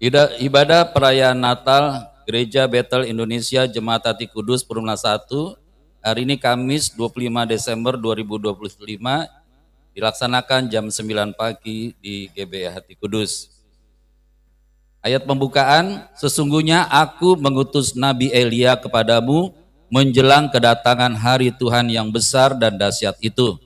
Ibadah perayaan Natal Gereja Bethel Indonesia Jemaat Hati Kudus Perumna 1 hari ini Kamis 25 Desember 2025 dilaksanakan jam 9 pagi di GBI Hati Kudus. Ayat pembukaan, sesungguhnya aku mengutus Nabi Elia kepadamu menjelang kedatangan hari Tuhan yang besar dan dahsyat itu.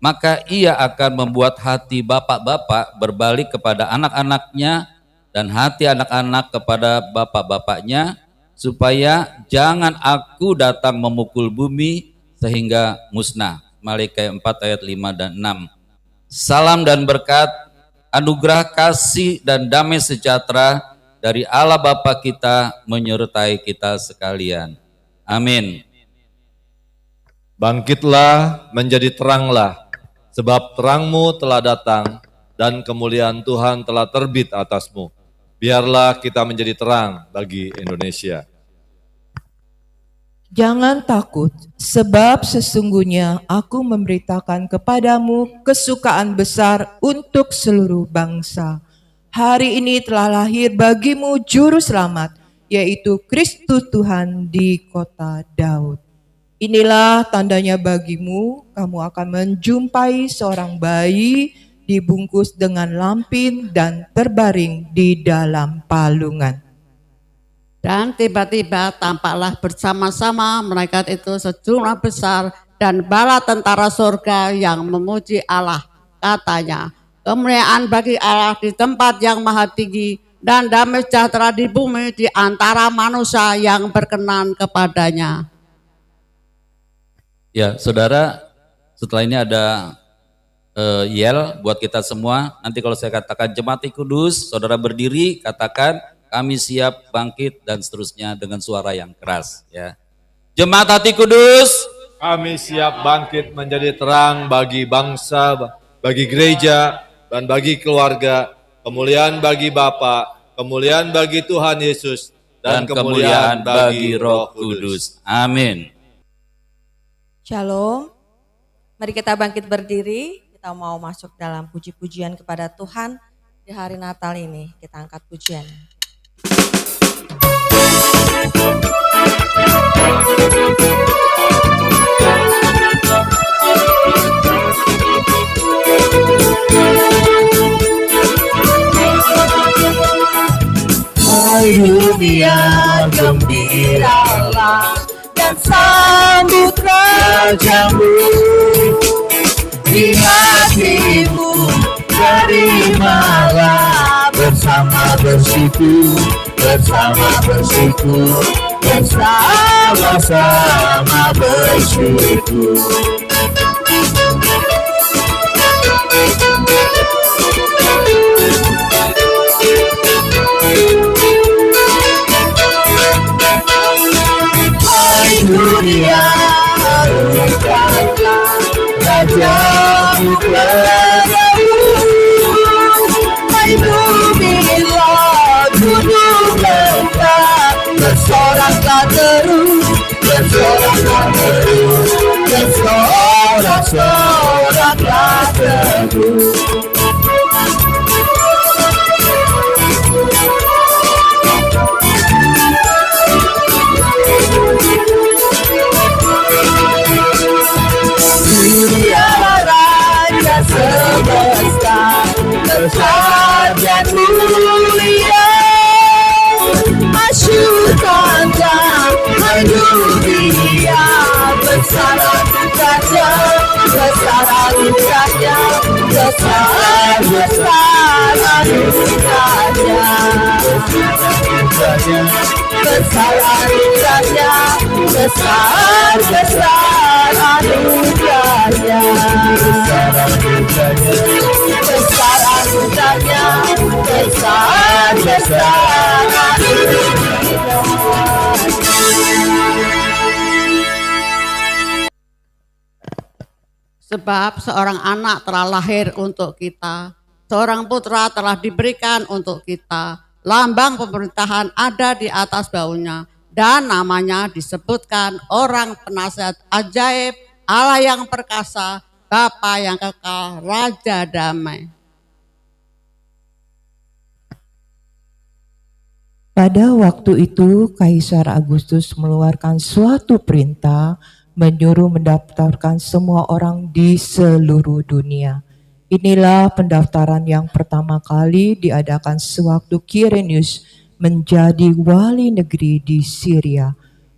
Maka ia akan membuat hati bapak-bapak berbalik kepada anak-anaknya dan hati anak-anak kepada bapak-bapaknya, supaya jangan aku datang memukul bumi sehingga musnah. Malikiah 4 ayat 5 dan 6. Salam dan berkat, anugerah kasih dan damai sejahtera dari Allah Bapa kita menyertai kita sekalian. Amin. Bangkitlah menjadi teranglah, sebab terangmu telah datang dan kemuliaan Tuhan telah terbit atasmu. Biarlah kita menjadi terang bagi Indonesia. Jangan takut, sebab sesungguhnya aku memberitakan kepadamu kesukaan besar untuk seluruh bangsa. Hari ini telah lahir bagimu juru selamat, yaitu Kristus Tuhan di kota Daud. Inilah tandanya bagimu, kamu akan menjumpai seorang bayi dibungkus dengan lampin dan terbaring di dalam palungan. Dan tiba-tiba tampaklah bersama-sama mereka itu sejumlah besar dan bala tentara surga yang memuji Allah. Katanya, kemuliaan bagi Allah di tempat yang maha tinggi dan damai sejahtera di bumi di antara manusia yang berkenan kepadanya. Ya, saudara, setelah ini ada yel buat kita semua. Nanti kalau saya katakan Jemaat Hati Kudus, saudara berdiri, katakan kami siap bangkit dan seterusnya dengan suara yang keras. Ya, Jemaat Hati Kudus, kami siap bangkit menjadi terang bagi bangsa, bagi gereja, dan bagi keluarga. Kemuliaan bagi Bapa, kemuliaan bagi Tuhan Yesus, dan kemuliaan bagi Roh Kudus. Amin. Shalom, mari kita bangkit berdiri, kita mau masuk dalam puji-pujian kepada Tuhan di hari Natal ini, kita angkat pujian. Hai dunia, gembiralah dan sambut rajamu. Di hatimu terimalah bersama bersiku, bersama-sama bersyukur. Hai dunia, bukanlah rajamu padamu. Hai bumi, gunung lentah, bersoraklah terus, bersorak-soraklah terus. Dialah Raja semesta, tersajian mulia. Asyur tanda, hai dunia, besaran raja, besaran raja, besar-besaran raja, besaran raja, besar-besaran raja, besaran raja, besar-besaran Sebab seorang anak telah lahir untuk kita, seorang putra telah diberikan untuk kita. Lambang pemerintahan ada di atas baunya, dan namanya disebutkan Orang Penasihat Ajaib, Allah yang perkasa, Bapa yang kekal, Raja damai. Pada waktu itu, Kaisar Agustus mengeluarkan suatu perintah menyuruh mendaftarkan semua orang di seluruh dunia. Inilah pendaftaran yang pertama kali diadakan sewaktu Quirinius menjadi wali negeri di Syria.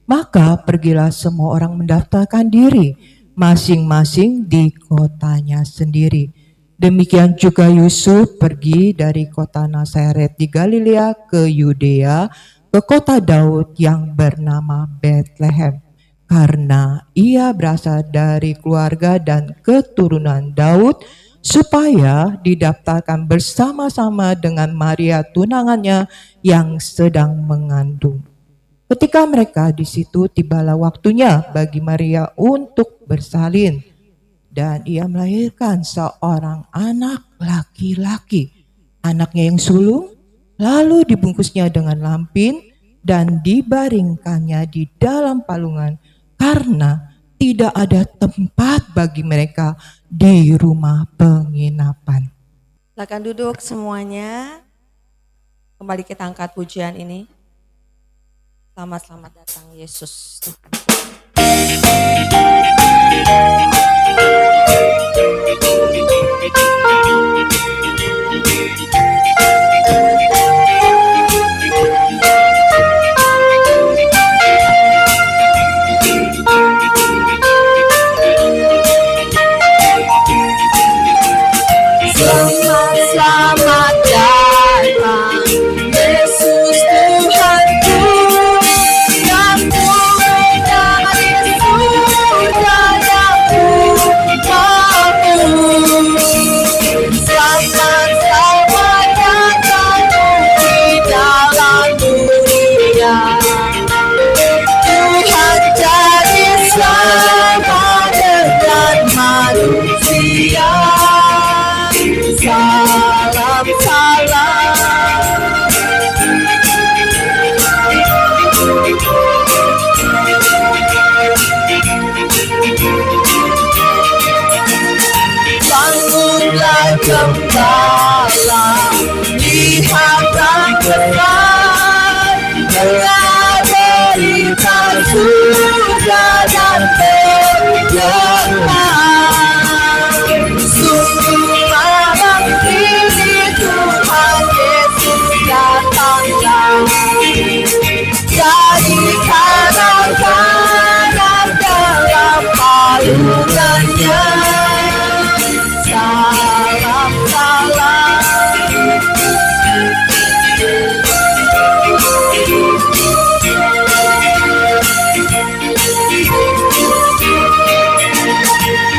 Maka pergilah semua orang mendaftarkan diri masing-masing di kotanya sendiri. Demikian juga Yusuf pergi dari kota Nazaret di Galilea ke Yudea, ke kota Daud yang bernama Bethlehem, karena ia berasal dari keluarga dan keturunan Daud, supaya didaftarkan bersama-sama dengan Maria tunangannya yang sedang mengandung. Ketika mereka di situ, tibalah waktunya bagi Maria untuk bersalin, dan ia melahirkan seorang anak laki-laki. Anaknya yang sulung lalu dibungkusnya dengan lampin dan dibaringkannya di dalam palungan, karena tidak ada tempat bagi mereka di rumah penginapan. Silakan duduk semuanya. Kembali kita angkat pujian ini. Selamat datang Yesus. Selamat datang Yesus Tuhanku, yang turun dari surga yang mampu. Selamat datang di dalam dunia. Tuhan jadi sama dengan manusia. Salam, salam. Bangunlah gembala, lihatlah besar, dengar berita surga dan bergetar. Sungguh malam ini Tuhan Yesus datanglah, jadikan anak dalam palungannya. Salam, salam.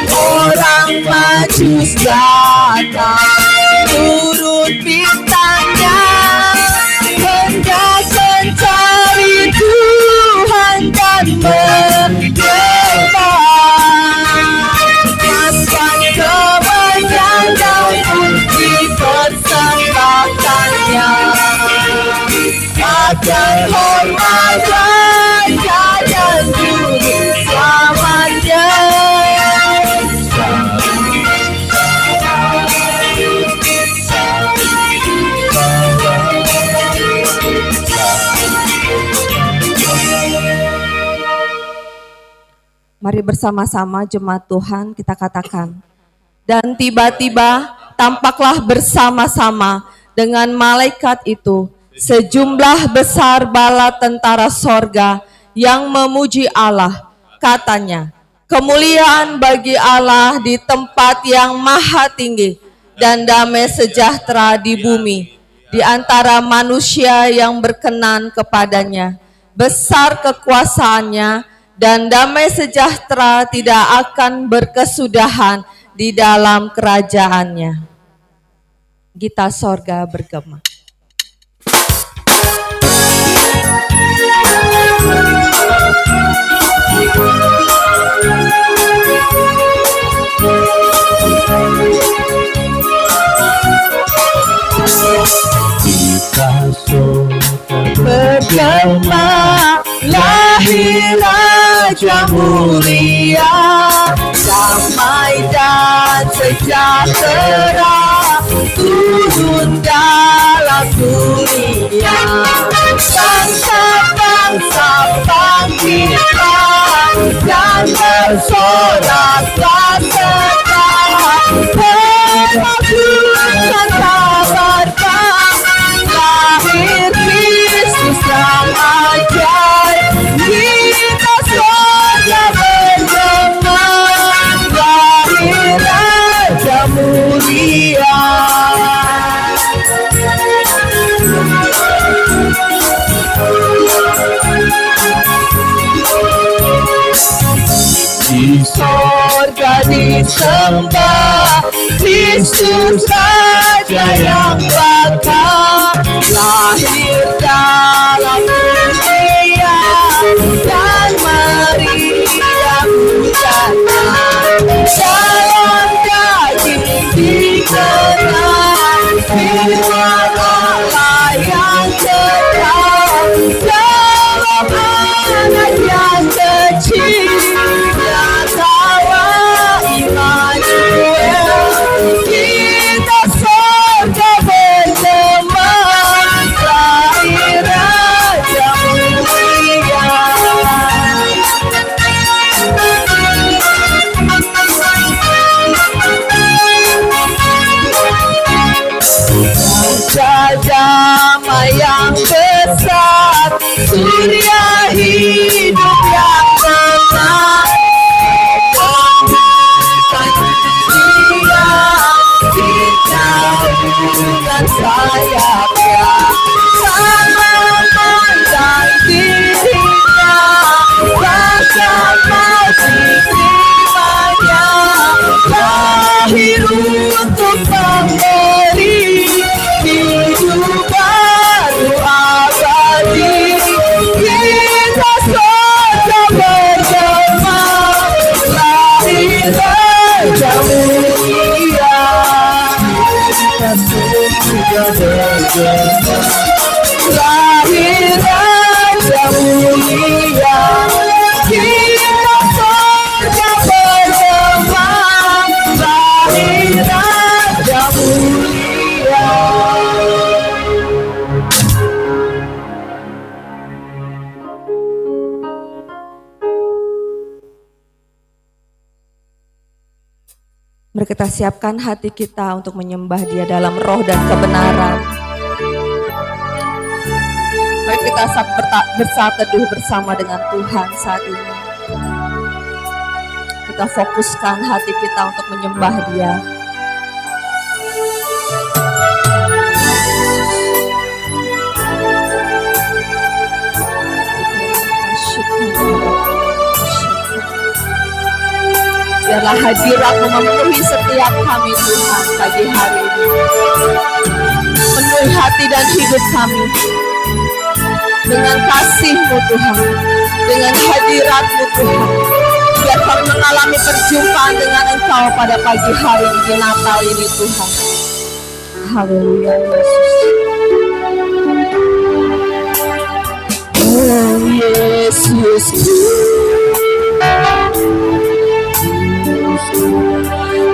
Orang Majus datang turut bintangnya, hendak mencari Tuhan dan menyembah. Maskan kemenyan dan puji persembahkannya, akan hormat Raja dan Juru Selamatnya. Mari bersama-sama jemaat Tuhan kita katakan. Dan tiba-tiba tampaklah bersama-sama dengan malaikat itu sejumlah besar bala tentara sorga yang memuji Allah. Katanya, kemuliaan bagi Allah di tempat yang maha tinggi, dan damai sejahtera di bumi di antara manusia yang berkenan kepadanya. Besar kekuasaannya, dan damai sejahtera tidak akan berkesudahan di dalam kerajaannya. Gita sorga bergema. Gita sorga Bergema lah lahir Raja mulia, damai dan sejahtera turun dalam dunia. Bangsa-bangsa bangkitlah dan bersoraklah serta memajukan kabarkan lahir Kristus yang ajaib. Kita saja bergema lahir Raja mulia. Di sorga disembah Kristus Raja yang bakal lahir dalam dunia, dan Maria bujana dalam daging dikenal firman Allah yang kekal dalam anak yang kecil. Kita sorga bergema lahir Raja mulia. Raja damai yang besar, surya hidup yang tenang. Dengan sayapnya sama memandang dirinya, bahkan masih terimanya lahir untuk memberi hidup baru abadi. Kita saja bergema lahir Raja mulia. Lahir Raja mulia, kita saja bergema lahir Raja mulia. Mari kita siapkan hati kita untuk menyembah Dia dalam roh dan kebenaran. Mari kita bersatu teduh bersama dengan Tuhan saat ini. Kita fokuskan hati kita untuk menyembah Dia. Biarlah hadirat-Mu memenuhi setiap kami Tuhan pagi hari ini. Penuhi hati dan hidup kami dengan kasih-Mu Tuhan, dengan hadirat-Mu Tuhan. Biar kami mengalami perjumpaan dengan Engkau pada pagi hari ini, Natal ini Tuhan. Haleluya Yesus. Oh Yesusku,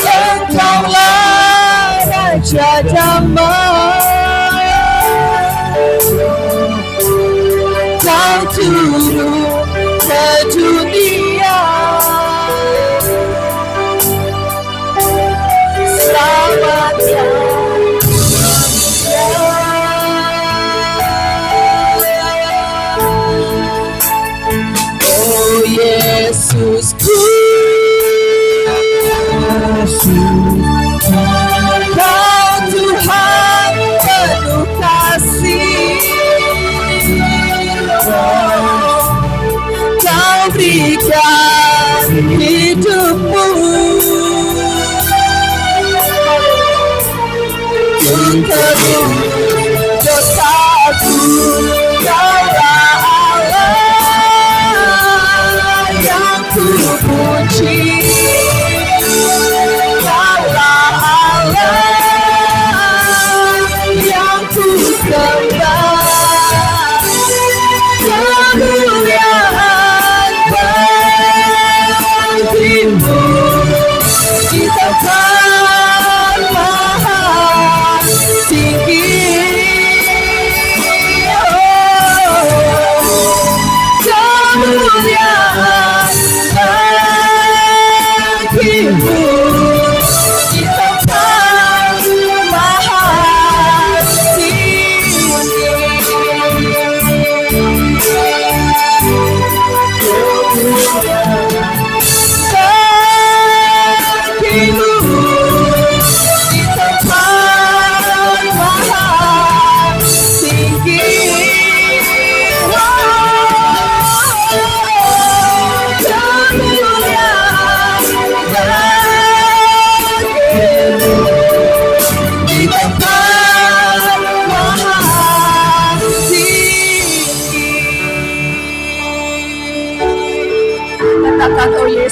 Engkaulah Raja damai, Kau turun ke dunia, selamatkan manusia. Oh Yesusku, Kau Tuhan penuh kasih, Kau berikan hidup-Mu untuk dosaku. Kaulah Allah yang ku puji, Kaulah Allah yang ku sembah. Kemuliaan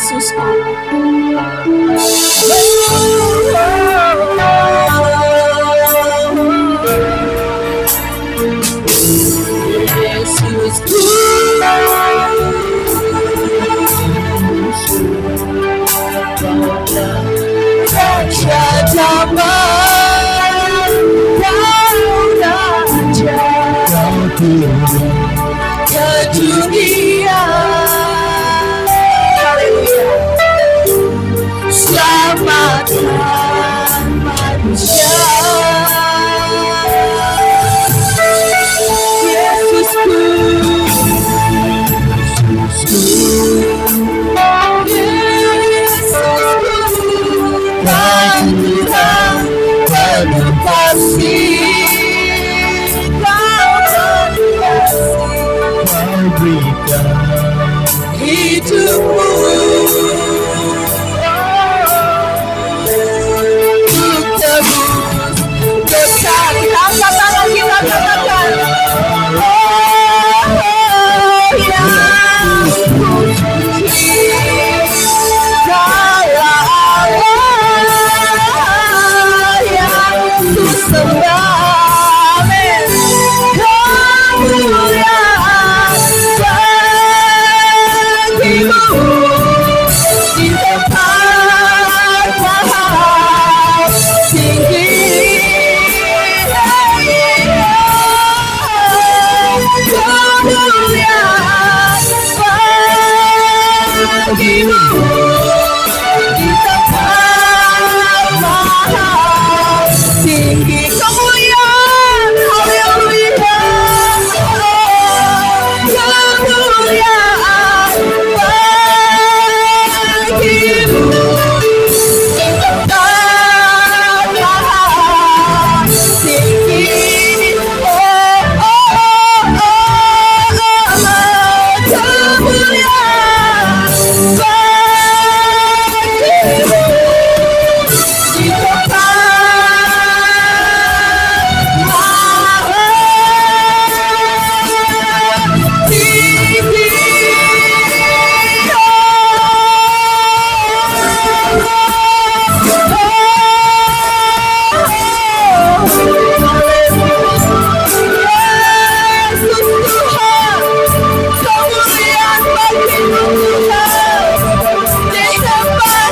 Yesusku. Yesusku. Raja damai, Kau Raja ke dunia. Haleluya. Selamatkan manusia. Yesusku. Tuhan penuh kasih, Kau penuh kasih, Kau berikan hidupmu untuk tebus dosa. Angkat tangan kita, katakan, oh ya sembah, amin. Kemuliaan bagimu di tempat maha tinggi. Kemuliaan bagimu di tempat maha tinggi. Kemuliaan, haleluya. Kemuliaan bagimu di tempat maha tinggi. Kemuliaan bagimu di tempat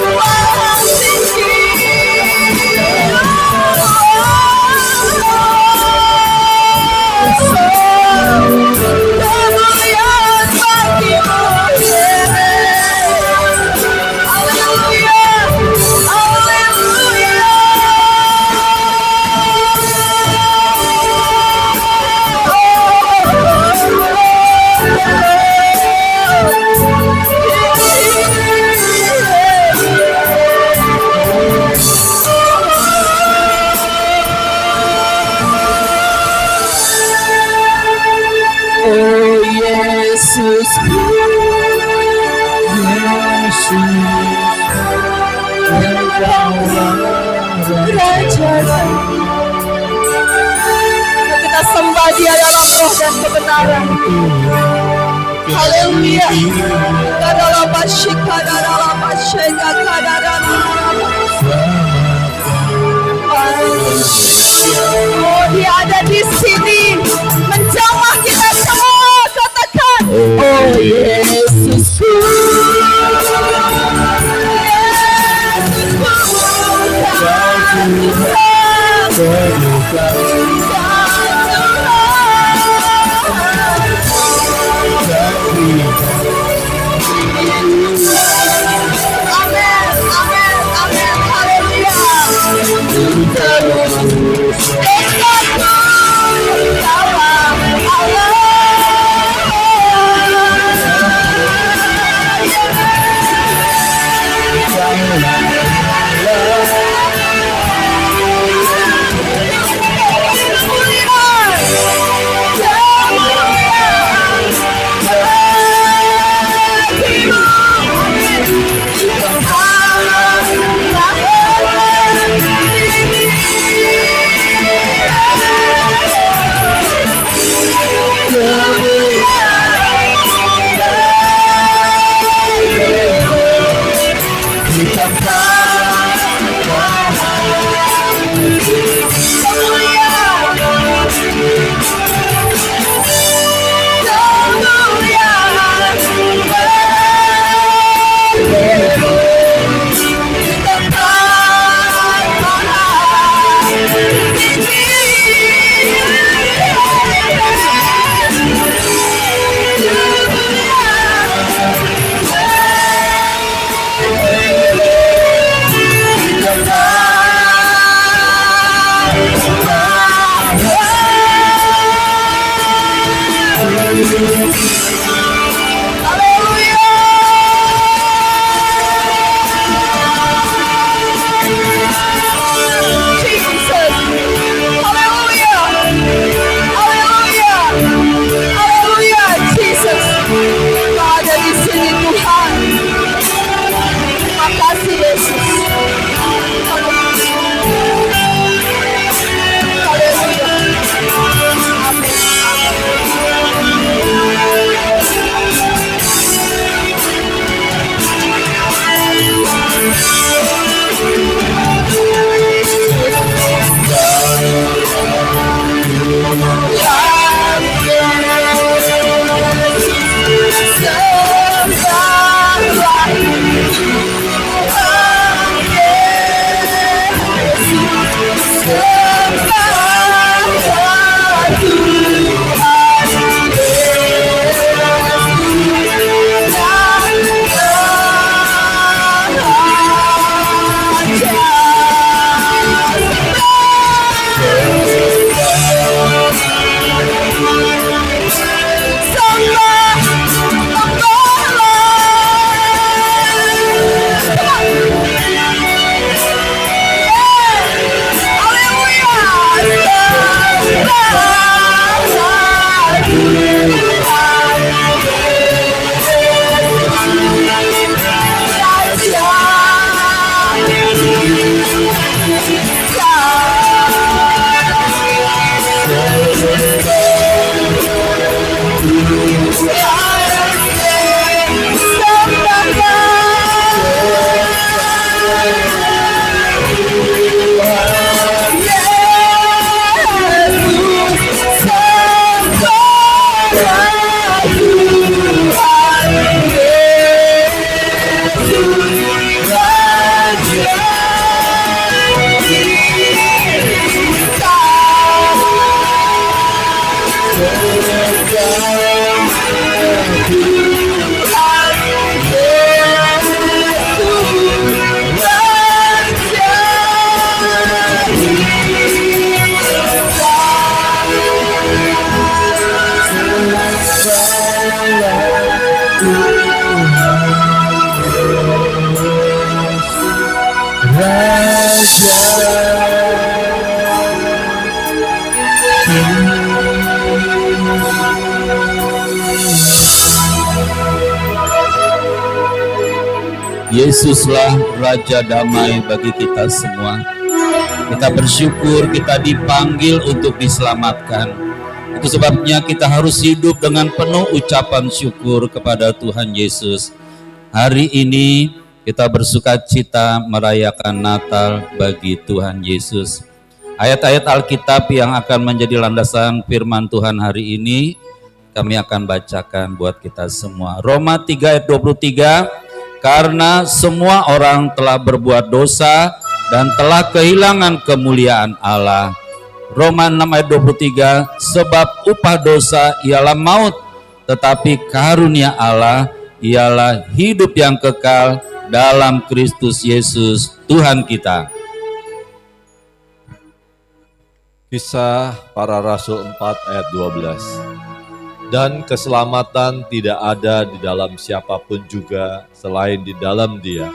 kita sembah Dia dalam roh dan kebenaran. Haleluya. Oh, Dia ada di sini menjamah kita semua. Katakan, oh Yesusku. Haleluya. Haleluya, Jesus. Kau ada di sini Tuhan. Terima kasih Yesus. Haleluya. Yesuslah Raja Damai bagi kita semua. Kita bersyukur kita dipanggil untuk diselamatkan. Itu sebabnya kita harus hidup dengan penuh ucapan syukur kepada Tuhan Yesus. Hari ini kita bersuka cita merayakan Natal bagi Tuhan Yesus. Ayat-ayat Alkitab yang akan menjadi landasan firman Tuhan hari ini kami akan bacakan buat kita semua. Roma 3 ayat 23, karena semua orang telah berbuat dosa dan telah kehilangan kemuliaan Allah. Roma 6 ayat 23, sebab upah dosa ialah maut, tetapi karunia Allah ialah hidup yang kekal dalam Kristus Yesus Tuhan kita. Kisah Para Rasul 4 ayat 12. Dan keselamatan tidak ada di dalam siapapun juga selain di dalam Dia.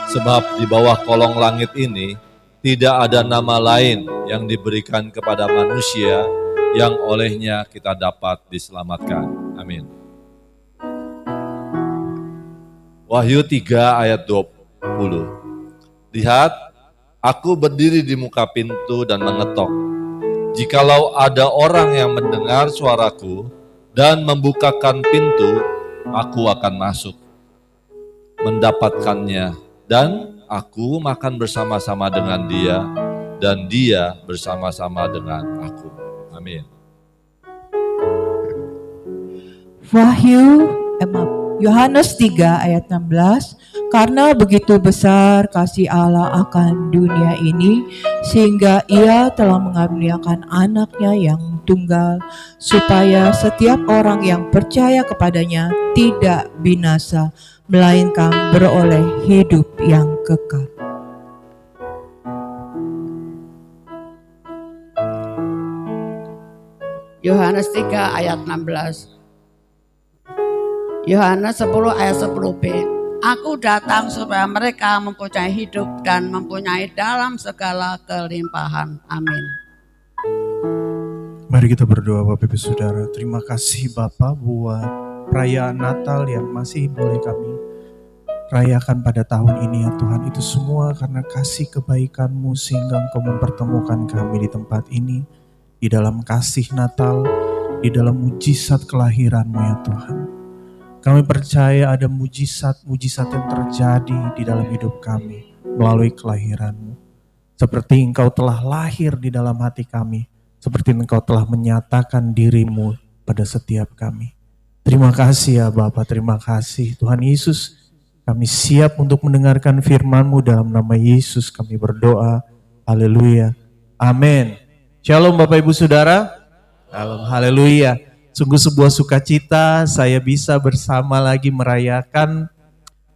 Sebab di bawah kolong langit ini tidak ada nama lain yang diberikan kepada manusia yang olehnya kita dapat diselamatkan. Amin. Wahyu 3 ayat 20. Lihat, aku berdiri di muka pintu dan mengetok. Jikalau ada orang yang mendengar suaraku dan membukakan pintu, aku akan masuk, mendapatkannya, dan aku makan bersama-sama dengan dia, dan dia bersama-sama dengan aku. Amin. Yohanes 3 ayat 16, karena begitu besar kasih Allah akan dunia ini, sehingga Ia telah mengaruniakan anaknya yang tunggal, supaya setiap orang yang percaya kepadanya tidak binasa, melainkan beroleh hidup yang kekal. Yohanes 3 ayat 16. Yohanes 10 ayat 10b. Aku datang supaya mereka mempunyai hidup dan mempunyai dalam segala kelimpahan. Amin. Mari kita berdoa Bapak Ibu Saudara. Terima kasih Bapak buat perayaan Natal yang masih boleh kami rayakan pada tahun ini ya Tuhan. Itu semua karena kasih kebaikan-Mu sehingga Engkau mempertemukan kami di tempat ini. Di dalam kasih Natal, di dalam mujizat kelahiran-Mu ya Tuhan. Kami percaya ada mujizat-mujizat yang terjadi di dalam hidup kami melalui kelahiran-Mu. Seperti Engkau telah lahir di dalam hati kami. Seperti Engkau telah menyatakan diri-Mu pada setiap kami. Terima kasih ya Bapa, terima kasih Tuhan Yesus. Kami siap untuk mendengarkan firman-Mu dalam nama Yesus kami berdoa. Haleluya. Amin. Shalom Bapak Ibu Saudara. Shalom, haleluya. Sungguh sebuah sukacita saya bisa bersama lagi merayakan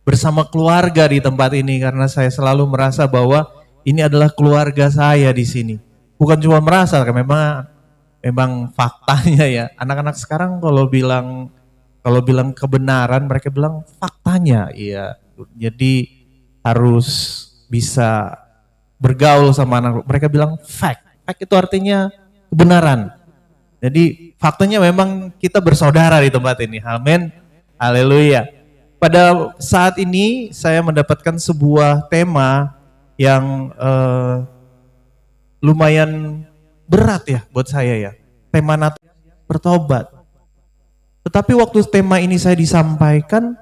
bersama keluarga di tempat ini. Karena saya selalu merasa bahwa ini adalah keluarga saya di sini. Bukan cuma merasa, memang faktanya ya. Anak-anak sekarang kalau bilang kebenaran, mereka bilang faktanya. Iya. Jadi harus bisa bergaul sama anak. Mereka bilang fact. Fact itu artinya kebenaran. Jadi faktanya memang kita bersaudara di tempat ini. Amin. Haleluya. Pada saat ini saya mendapatkan sebuah tema yang lumayan berat ya buat saya ya. Tema Natal bertobat. Tetapi waktu tema ini saya disampaikan,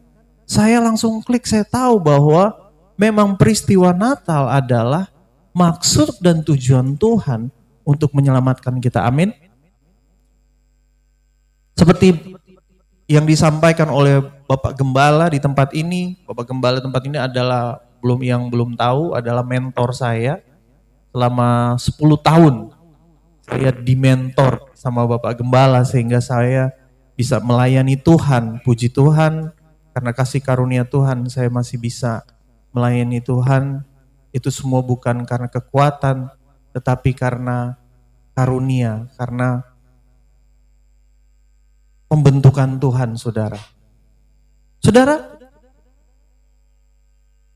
saya langsung klik, saya tahu bahwa memang peristiwa Natal adalah maksud dan tujuan Tuhan untuk menyelamatkan kita. Amin. Seperti yang disampaikan oleh Bapak Gembala di tempat ini. Bapak Gembala tempat ini adalah belum tahu adalah mentor saya selama 10 tahun. Saya dimentor sama Bapak Gembala sehingga saya bisa melayani Tuhan. Puji Tuhan, karena kasih karunia Tuhan saya masih bisa melayani Tuhan. Itu semua bukan karena kekuatan, tetapi karena karunia, karena pembentukan Tuhan, saudara. Saudara,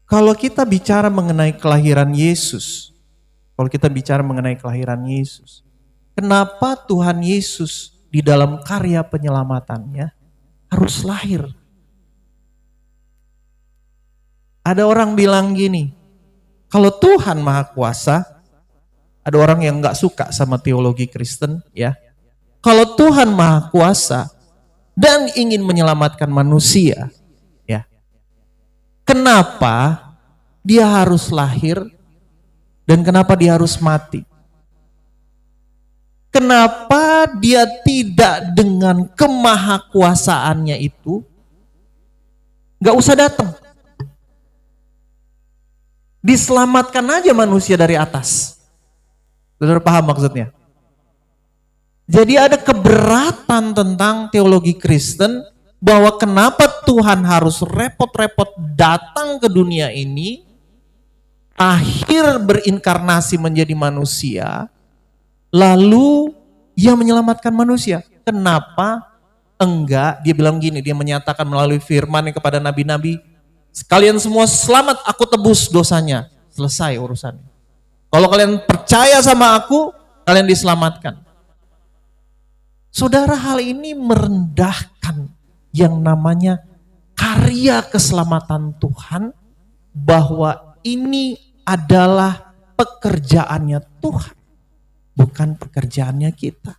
kalau kita bicara mengenai kelahiran Yesus, kenapa Tuhan Yesus di dalam karya penyelamatannya harus lahir? Ada orang bilang gini, kalau Tuhan Maha Kuasa, ada orang yang gak suka sama teologi Kristen ya. Kalau Tuhan Maha Kuasa dan ingin menyelamatkan manusia, ya, kenapa dia harus lahir dan kenapa dia harus mati? Kenapa dia tidak dengan kemahakuasaannya itu gak usah datang? Diselamatkan aja manusia dari atas. Saudara paham maksudnya? Jadi ada keberatan tentang teologi Kristen bahwa kenapa Tuhan harus repot-repot datang ke dunia ini, akhir berinkarnasi menjadi manusia, lalu ia menyelamatkan manusia. Kenapa enggak? Dia bilang gini, dia menyatakan melalui firman kepada nabi-nabi, kalian semua selamat, aku tebus dosanya. Selesai urusannya. Kalau kalian percaya sama aku, kalian diselamatkan. Saudara, hal ini merendahkan yang namanya karya keselamatan Tuhan, bahwa ini adalah pekerjaannya Tuhan, bukan pekerjaannya kita.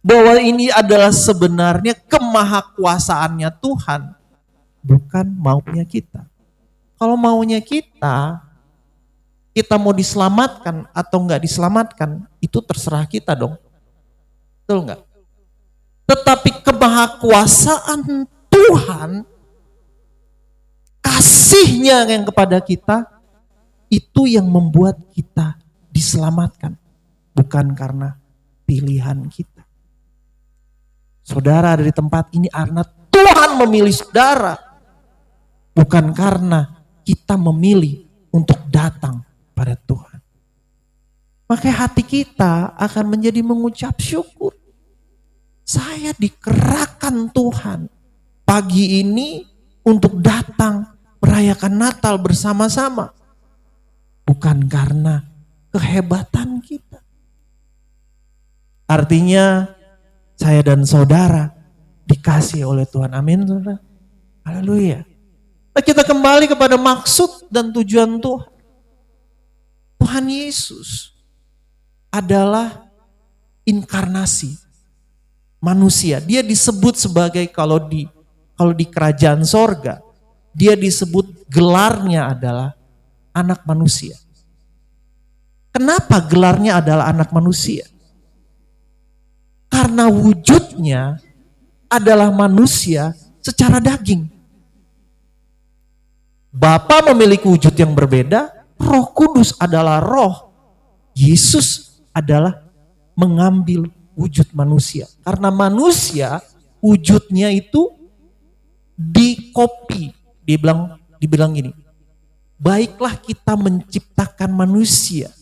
Bahwa ini adalah sebenarnya kemahakuasaannya Tuhan, bukan maunya kita. Kalau maunya kita mau diselamatkan atau enggak diselamatkan, itu terserah kita dong. Betul enggak? Tetapi kemahakuasaan Tuhan, kasihnya yang kepada kita, itu yang membuat kita diselamatkan. Bukan karena pilihan kita. Saudara ada di tempat ini karena Tuhan memilih saudara. Bukan karena kita memilih untuk datang pada Tuhan. Maka hati kita akan menjadi mengucap syukur. Saya dikerahkan Tuhan pagi ini untuk datang merayakan Natal bersama-sama. Bukan karena kehebatan kita. Artinya saya dan saudara dikasih oleh Tuhan. Amin, saudara. Haleluya. Nah, kita kembali kepada maksud dan tujuan Tuhan. Tuhan Yesus adalah inkarnasi manusia. Dia disebut sebagai kalau di kerajaan sorga, dia disebut gelarnya adalah anak manusia. Kenapa gelarnya adalah anak manusia? Karena wujudnya adalah manusia secara daging. Bapa memiliki wujud yang berbeda, Roh Kudus adalah roh. Yesus adalah mengambil wujud manusia. Karena manusia wujudnya itu dikopi. Dibilang gini, baiklah kita menciptakan manusia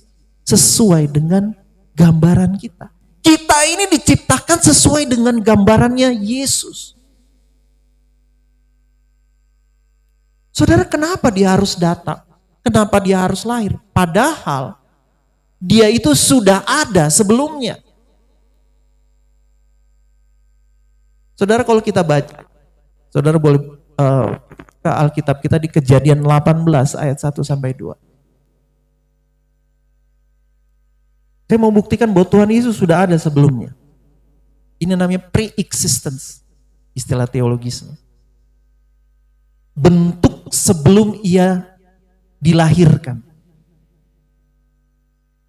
sesuai dengan gambaran kita. Kita ini diciptakan sesuai dengan gambarannya Yesus. Saudara, kenapa dia harus datang? Kenapa dia harus lahir? Padahal dia itu sudah ada sebelumnya. Saudara, kalau kita baca, saudara boleh ke Alkitab kita di Kejadian 18 ayat 1 sampai 2. Saya mau buktikan bahwa Tuhan Yesus sudah ada sebelumnya. Ini namanya pre-existence, istilah teologisnya. Bentuk sebelum ia dilahirkan.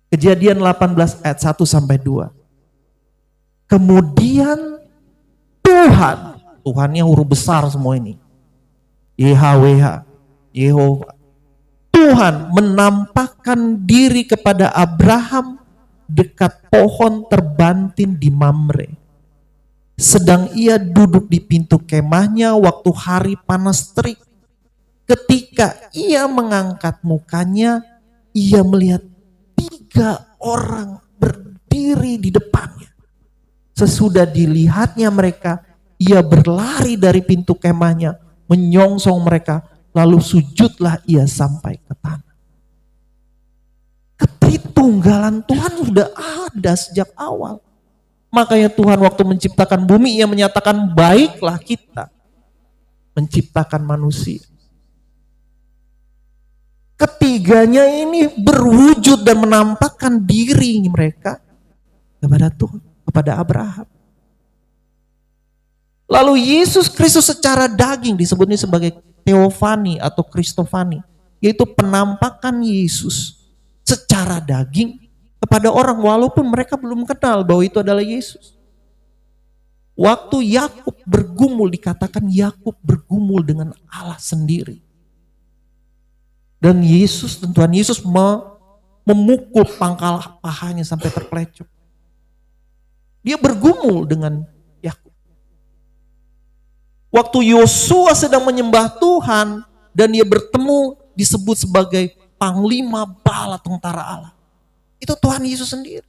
Kejadian 18 ayat 1 sampai 2. Kemudian Tuhannya huruf besar semua ini. YHWH, Yehova. Tuhan menampakkan diri kepada Abraham dekat pohon terbantin di Mamre. Sedang ia duduk di pintu kemahnya waktu hari panas terik. Ketika ia mengangkat mukanya, ia melihat 3 orang berdiri di depannya. Sesudah dilihatnya mereka, ia berlari dari pintu kemahnya, menyongsong mereka, lalu sujudlah ia sampai ke tanah. Ketritunggalan Tuhan sudah ada sejak awal. Makanya Tuhan waktu menciptakan bumi, ia menyatakan baiklah kita menciptakan manusia. Ketiganya ini berwujud dan menampakkan diri mereka kepada Tuhan, kepada Abraham. Lalu Yesus Kristus secara daging disebutnya sebagai Theophany atau Kristofani, yaitu penampakan Yesus secara daging kepada orang walaupun mereka belum kenal bahwa itu adalah Yesus. Waktu Yakub bergumul, dikatakan Yakub bergumul dengan Allah sendiri. Dan Yesus, Tuhan Yesus memukul pangkal pahanya sampai terpelecok. Dia bergumul dengan Yakub. Waktu Yosua sedang menyembah Tuhan dan dia bertemu disebut sebagai panglima bala tentara Allah. Itu Tuhan Yesus sendiri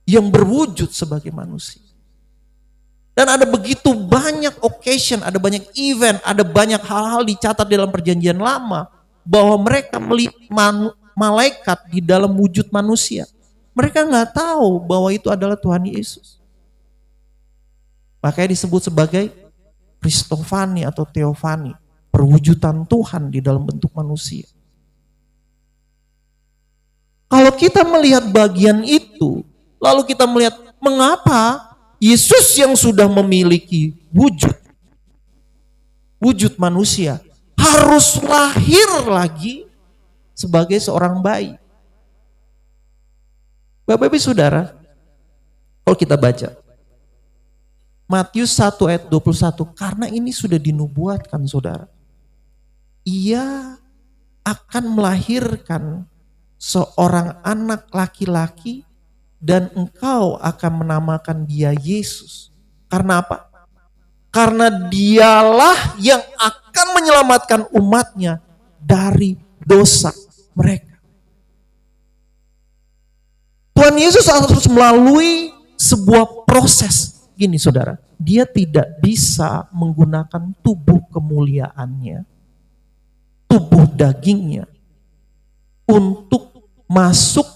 yang berwujud sebagai manusia. Dan ada begitu banyak occasion, ada banyak event, ada banyak hal-hal dicatat dalam perjanjian lama bahwa mereka melihat malaikat di dalam wujud manusia. Mereka nggak tahu bahwa itu adalah Tuhan Yesus. Makanya disebut sebagai Kristofani atau Theophany, perwujudan Tuhan di dalam bentuk manusia. Kalau kita melihat bagian itu, lalu kita melihat mengapa Yesus yang sudah memiliki wujud manusia harus lahir lagi sebagai seorang bayi. Bapak Ibu Saudara, kalau kita baca Matius 1 ayat 21, karena ini sudah dinubuatkan saudara. Ia akan melahirkan seorang anak laki-laki dan engkau akan menamakan dia Yesus. Karena apa? Karena dialah yang akan menyelamatkan umatnya dari dosa mereka. Tuhan Yesus harus melalui sebuah proses. Gini saudara, dia tidak bisa menggunakan tubuh kemuliaannya, tubuh dagingnya untuk masuk.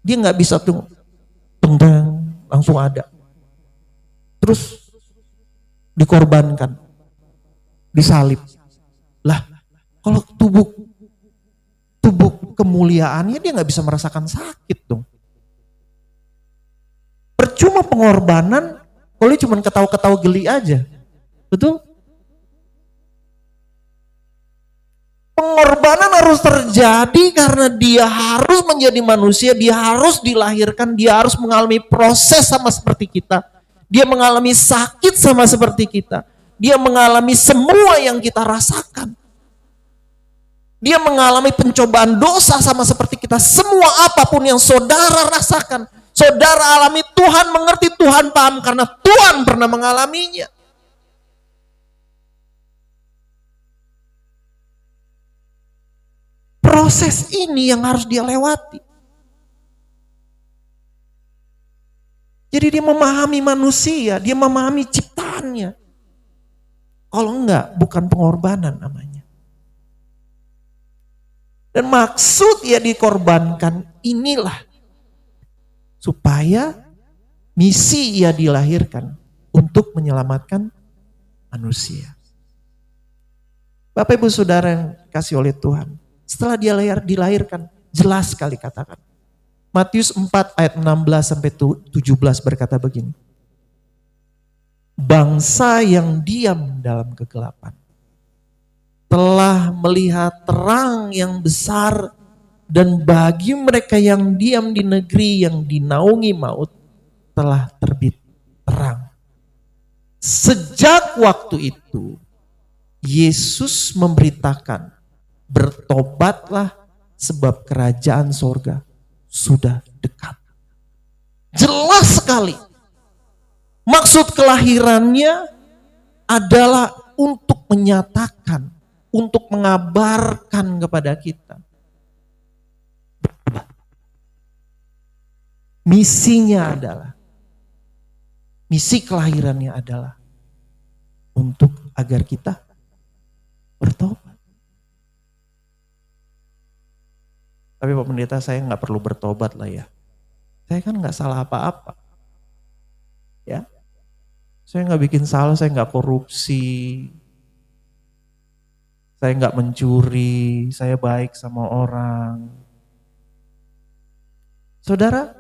Dia nggak bisa tuh langsung ada. Terus dikorbankan, disalib. Lah, kalau tubuh kemuliaannya dia nggak bisa merasakan sakit dong. Percuma pengorbanan kalau dia cuma ketawa-ketawa geli aja. Betul? Pengorbanan harus terjadi karena dia harus menjadi manusia, dia harus dilahirkan, dia harus mengalami proses sama seperti kita. Dia mengalami sakit sama seperti kita. Dia mengalami semua yang kita rasakan. Dia mengalami pencobaan dosa sama seperti kita. Semua apapun yang saudara rasakan, saudara alami, Tuhan mengerti, Tuhan paham karena Tuhan pernah mengalaminya. Proses ini yang harus dia lewati. Jadi dia memahami manusia, dia memahami ciptaannya. Kalau enggak, bukan pengorbanan namanya. Dan maksud ya dikorbankan inilah supaya misi ia dilahirkan untuk menyelamatkan manusia. Bapak Ibu Saudara yang kasih oleh Tuhan, setelah dia dilahirkan, jelas sekali katakan. Matius 4 ayat 16 sampai 17 berkata begini. Bangsa yang diam dalam kegelapan telah melihat terang yang besar, dan bagi mereka yang diam di negeri yang dinaungi maut telah terbit terang. Sejak waktu itu Yesus memberitakan, bertobatlah sebab kerajaan sorga sudah dekat. Jelas sekali. Maksud kelahirannya adalah untuk menyatakan, untuk mengabarkan kepada kita. Misinya adalah, misi kelahirannya adalah untuk agar kita bertobat. Tapi Pak Pendeta, saya nggak perlu bertobat lah ya. Saya kan nggak salah apa-apa. Ya, saya nggak bikin salah, saya nggak korupsi, saya nggak mencuri, saya baik sama orang. Saudara,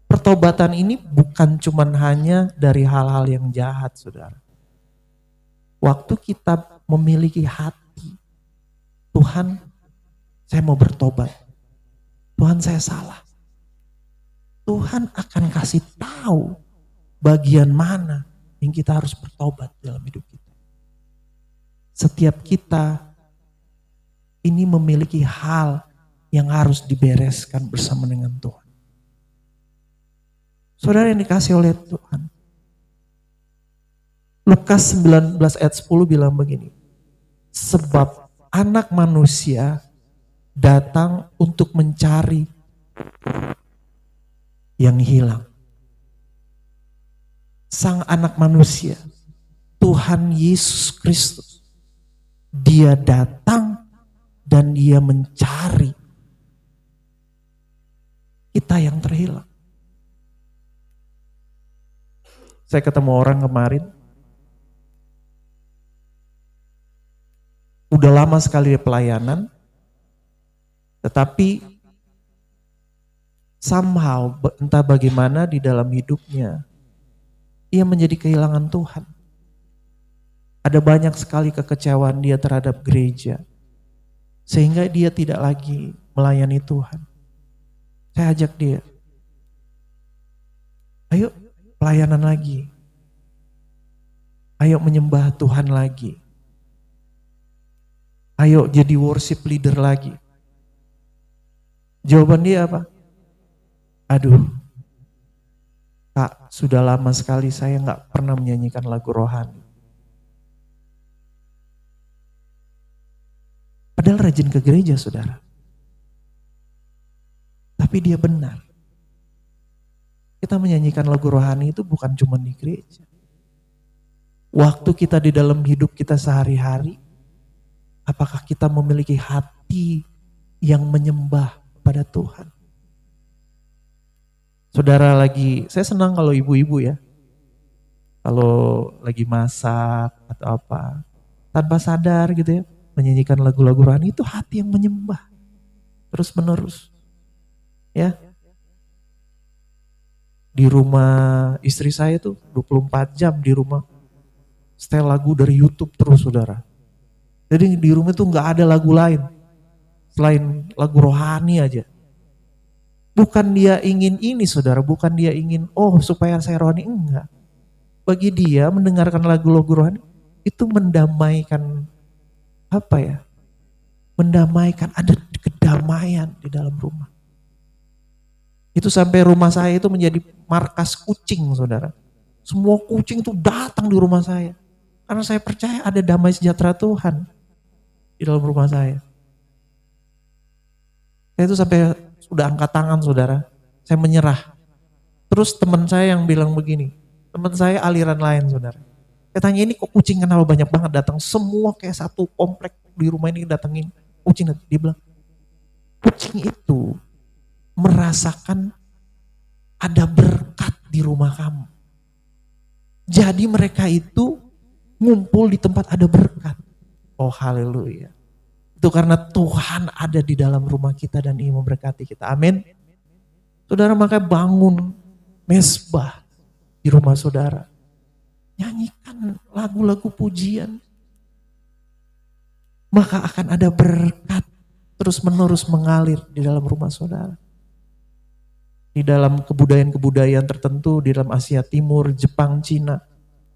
pertobatan ini bukan cuman hanya dari hal-hal yang jahat, saudara. Waktu kita memiliki hati, Tuhan, saya mau bertobat. Tuhan, saya salah. Tuhan akan kasih tahu bagian mana yang kita harus bertobat dalam hidup kita. Setiap kita ini memiliki hal yang harus dibereskan bersama dengan Tuhan. Saudara yang dikasih oleh Tuhan. Lukas 19 ayat 10 bilang begini. Sebab anak manusia datang untuk mencari yang hilang. Sang anak manusia, Tuhan Yesus Kristus, dia datang dan dia mencari kita yang terhilang. Saya ketemu orang kemarin, udah lama sekali di pelayanan, tetapi somehow entah bagaimana di dalam hidupnya, ia menjadi kehilangan Tuhan. Ada banyak sekali kekecewaan dia terhadap gereja, sehingga dia tidak lagi melayani Tuhan. Saya ajak dia, ayo pelayanan lagi, ayo menyembah Tuhan lagi, ayo jadi worship leader lagi. Jawaban dia apa? Aduh, Kak, sudah lama sekali saya nggak pernah menyanyikan lagu rohani. Padahal rajin ke gereja, saudara. Tapi dia benar. Kita menyanyikan lagu rohani itu bukan cuma di gereja. Waktu kita di dalam hidup kita sehari-hari, apakah kita memiliki hati yang menyembah pada Tuhan? Saudara saya senang kalau ibu-ibu ya, kalau lagi masak atau apa, tanpa sadar gitu ya, menyanyikan lagu-lagu rohani, itu hati yang menyembah terus menerus. Ya. Di rumah istri saya tuh 24 jam di rumah setel lagu dari YouTube terus, saudara. Jadi di rumah tuh nggak ada lagu lain selain lagu rohani aja. Bukan dia ingin ini, saudara, bukan dia ingin supaya saya rohani, enggak. Bagi dia mendengarkan lagu-lagu rohani itu mendamaikan mendamaikan, ada kedamaian di dalam rumah. Itu sampai rumah saya itu menjadi markas kucing, saudara. Semua kucing itu datang di rumah saya. Karena saya percaya ada damai sejahtera Tuhan di dalam rumah saya. Saya itu sampai sudah angkat tangan, saudara. Saya menyerah. Terus teman saya yang bilang begini, teman saya aliran lain, saudara. Saya tanya, ini kok kucing kenapa banyak banget datang? Semua kayak satu komplek di rumah ini datengin kucing. Dia bilang, kucing itu merasakan ada berkat di rumah kamu. Jadi mereka itu ngumpul di tempat ada berkat. Oh haleluya. Itu karena Tuhan ada di dalam rumah kita dan Ia memberkati kita. Amin. Saudara, maka bangun mesbah di rumah saudara. Nyanyikan lagu-lagu pujian. Maka akan ada berkat terus menerus mengalir di dalam rumah saudara. Di dalam kebudayaan-kebudayaan tertentu di dalam Asia Timur, Jepang, Cina,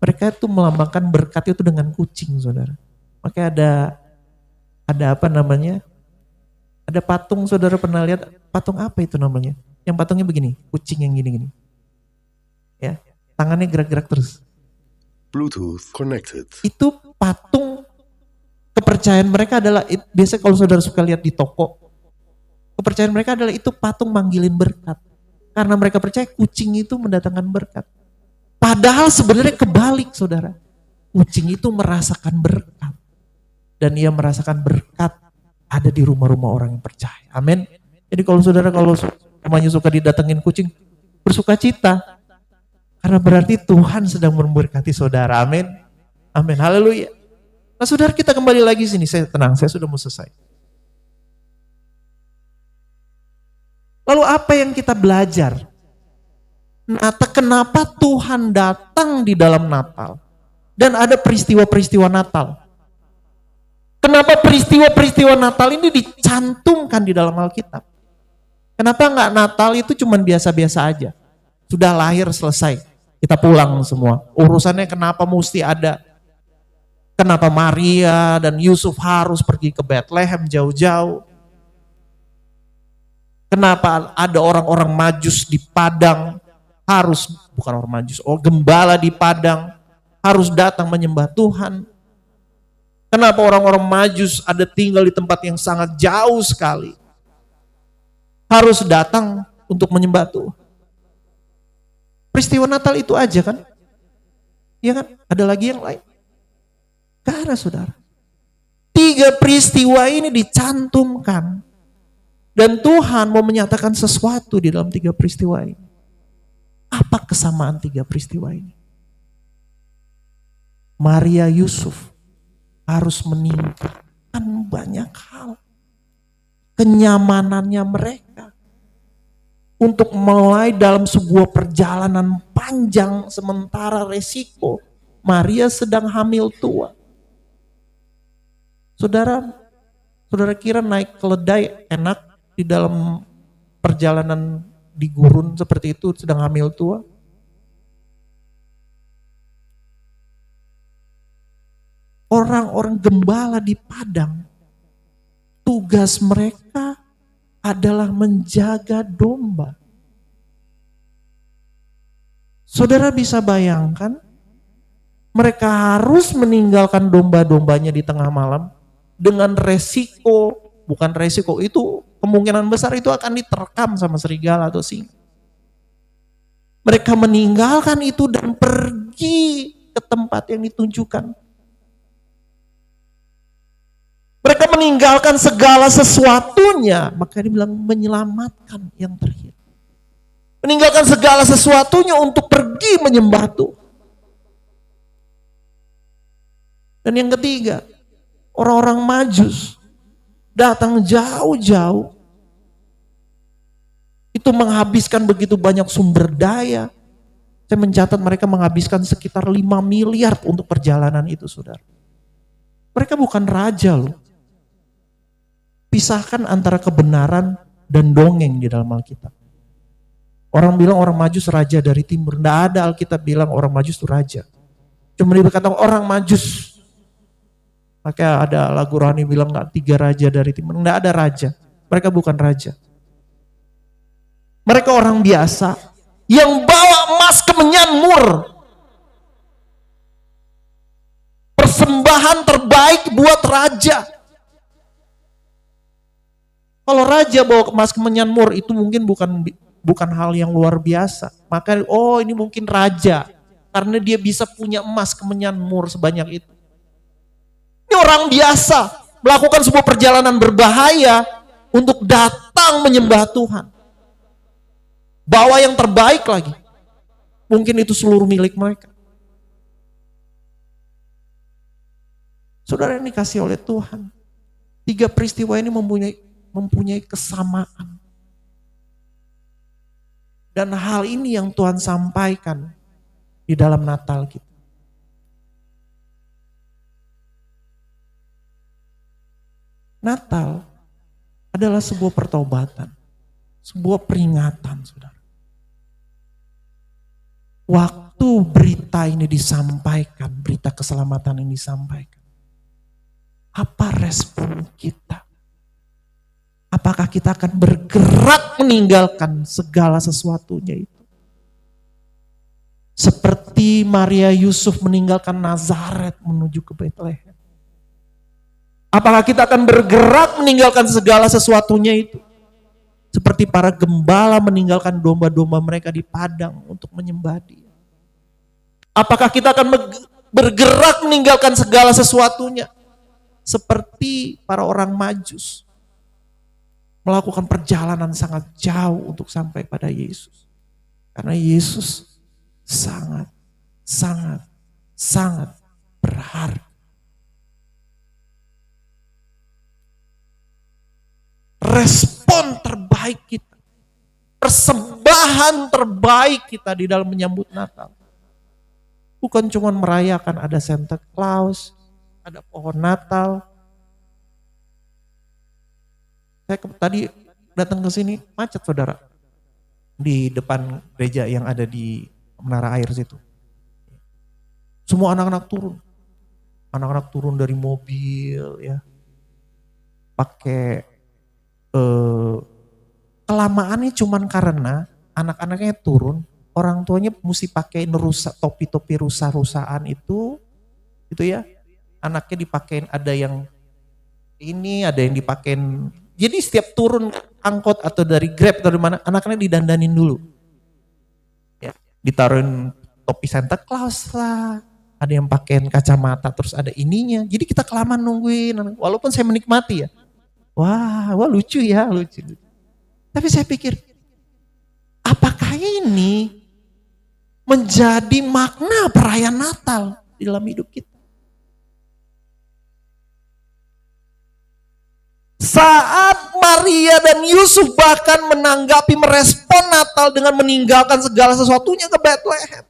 mereka itu melambangkan berkat itu dengan kucing, saudara. Makanya ada apa namanya? Ada patung, saudara pernah lihat patung apa itu namanya? Yang patungnya begini, kucing yang gini-gini. Ya, tangannya gerak-gerak terus. Bluetooth connected. Itu patung, kepercayaan mereka adalah, biasanya kalau saudara suka lihat di toko, kepercayaan mereka adalah itu patung manggilin berkat. Karena mereka percaya kucing itu mendatangkan berkat. Padahal sebenarnya kebalik, saudara. Kucing itu merasakan berkat. Dan ia merasakan berkat ada di rumah-rumah orang yang percaya. Amin. Jadi kalau rumahnya suka didatengin kucing, bersuka cita. Karena berarti Tuhan sedang memberkati saudara. Amin. Amin. Haleluya. Nah saudara, kita kembali lagi sini. Saya tenang, saya sudah mau selesai. Lalu apa yang kita belajar? Kenapa Tuhan datang di dalam Natal? Dan ada peristiwa-peristiwa Natal. Kenapa peristiwa-peristiwa Natal ini dicantumkan di dalam Alkitab? Kenapa enggak Natal itu cuma biasa-biasa aja? Sudah lahir selesai, kita pulang semua. Urusannya kenapa mesti ada? Kenapa Maria dan Yusuf harus pergi ke Bethlehem jauh-jauh? Kenapa ada orang-orang Majus di Padang gembala di Padang harus datang menyembah Tuhan? Kenapa orang-orang Majus ada tinggal di tempat yang sangat jauh sekali harus datang untuk menyembah Tuhan? Peristiwa Natal itu aja kan? Iya kan? Ada lagi yang lain? Karena saudara, 3 peristiwa ini dicantumkan. Dan Tuhan mau menyatakan sesuatu di dalam 3 peristiwa ini. Apa kesamaan 3 peristiwa ini? Maria Yusuf harus meninggalkan banyak hal. Kenyamanannya mereka. Untuk mulai dalam sebuah perjalanan panjang sementara resiko. Maria sedang hamil tua. Saudara kira naik keledai enak? Di dalam perjalanan di gurun seperti itu sedang hamil tua. Orang-orang gembala di Padang, tugas mereka adalah menjaga domba. Saudara bisa bayangkan, mereka harus meninggalkan domba-dombanya di tengah malam dengan resiko, bukan resiko, itu kemungkinan besar itu akan diterkam sama serigala atau singa. Mereka meninggalkan itu dan pergi ke tempat yang ditunjukkan. Mereka meninggalkan segala sesuatunya, maka dia bilang menyelamatkan yang terhilang. Meninggalkan segala sesuatunya untuk pergi menyembah Tuhan. Dan yang ketiga, orang-orang Majus datang jauh-jauh. Itu menghabiskan begitu banyak sumber daya. Saya mencatat mereka menghabiskan sekitar 5 miliar untuk perjalanan itu, saudara. Mereka bukan raja loh. Pisahkan antara kebenaran dan dongeng di dalam Alkitab. Orang bilang orang Majus raja dari timur. Tidak ada Alkitab bilang orang Majus itu raja. Cuma dikatakan orang Majus. Makanya ada lagu rohani bilang 3 raja dari timur. Tidak ada raja. Mereka bukan raja. Mereka orang biasa yang bawa emas kemenyan mur. Persembahan terbaik buat raja. Kalau raja bawa emas kemenyan mur itu mungkin bukan hal yang luar biasa. Maka ini mungkin raja karena dia bisa punya emas kemenyan mur sebanyak itu. Ini orang biasa melakukan sebuah perjalanan berbahaya untuk datang menyembah Tuhan. Bawa yang terbaik lagi. Mungkin itu seluruh milik mereka. Saudara yang dikasih oleh Tuhan. 3 peristiwa ini mempunyai kesamaan. Dan hal ini yang Tuhan sampaikan di dalam Natal kita. Natal adalah sebuah pertobatan, sebuah peringatan, saudara. Waktu berita ini disampaikan, berita keselamatan ini disampaikan, apa respon kita? Apakah kita akan bergerak meninggalkan segala sesuatunya itu? Seperti Maria Yusuf meninggalkan Nazaret menuju ke Bethlehem. Apakah kita akan bergerak meninggalkan segala sesuatunya itu? Seperti para gembala meninggalkan domba-domba mereka di padang untuk menyembah Dia. Apakah kita akan bergerak meninggalkan segala sesuatunya? Seperti para orang Majus. Melakukan perjalanan sangat jauh untuk sampai pada Yesus. Karena Yesus sangat berharga. Respon terbaik kita, persembahan terbaik kita di dalam menyambut Natal. Bukan cuma merayakan ada Santa Claus, ada pohon Natal. Saya tadi datang ke sini macet, saudara, di depan gereja yang ada di Menara Air situ. Semua anak-anak turun dari mobil, ya, pakai kelamaannya cuman karena anak-anaknya turun, orang tuanya mesti pakai topi-topi rusa-rusaan itu ya, anaknya dipakein, ada yang ini, ada yang dipakein. Jadi setiap turun angkot atau dari Grab atau dari mana, anaknya didandanin dulu, ya, ditaruhin topi Santa Claus lah, ada yang pakein kacamata, terus ada ininya. Jadi kita kelamaan nungguin, walaupun saya menikmati ya. Wah lucu ya, lucu. Tapi saya pikir, apakah ini menjadi makna perayaan Natal di dalam hidup kita? Saat Maria dan Yusuf bahkan merespon Natal dengan meninggalkan segala sesuatunya ke Bethlehem.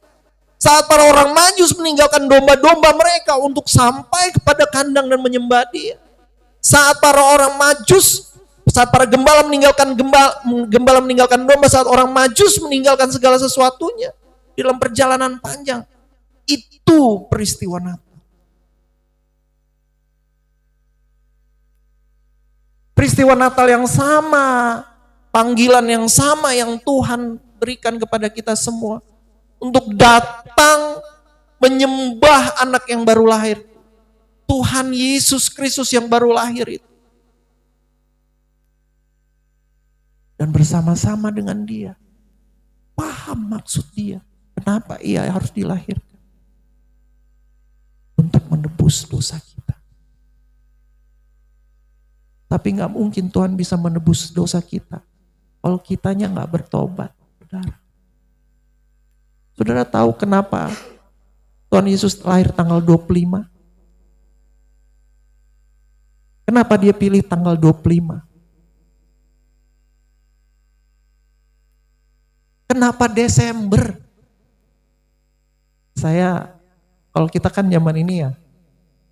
Saat para orang Majus meninggalkan domba-domba mereka untuk sampai kepada kandang dan menyembah Dia. Saat para gembala meninggalkan domba, saat orang Majus meninggalkan segala sesuatunya dalam perjalanan panjang, itu peristiwa Natal. Peristiwa Natal yang sama, panggilan yang sama yang Tuhan berikan kepada kita semua untuk datang menyembah anak yang baru lahir. Tuhan Yesus Kristus yang baru lahir itu. Dan bersama-sama dengan Dia. Paham maksud Dia. Kenapa Ia harus dilahirkan. menebus dosa kita. Tapi gak mungkin Tuhan bisa menebus dosa kita kalau kitanya gak bertobat, saudara. Saudara tahu kenapa Tuhan Yesus lahir tanggal 25? Kenapa dia pilih tanggal 25? Kenapa Desember? Kalau kita kan zaman ini ya,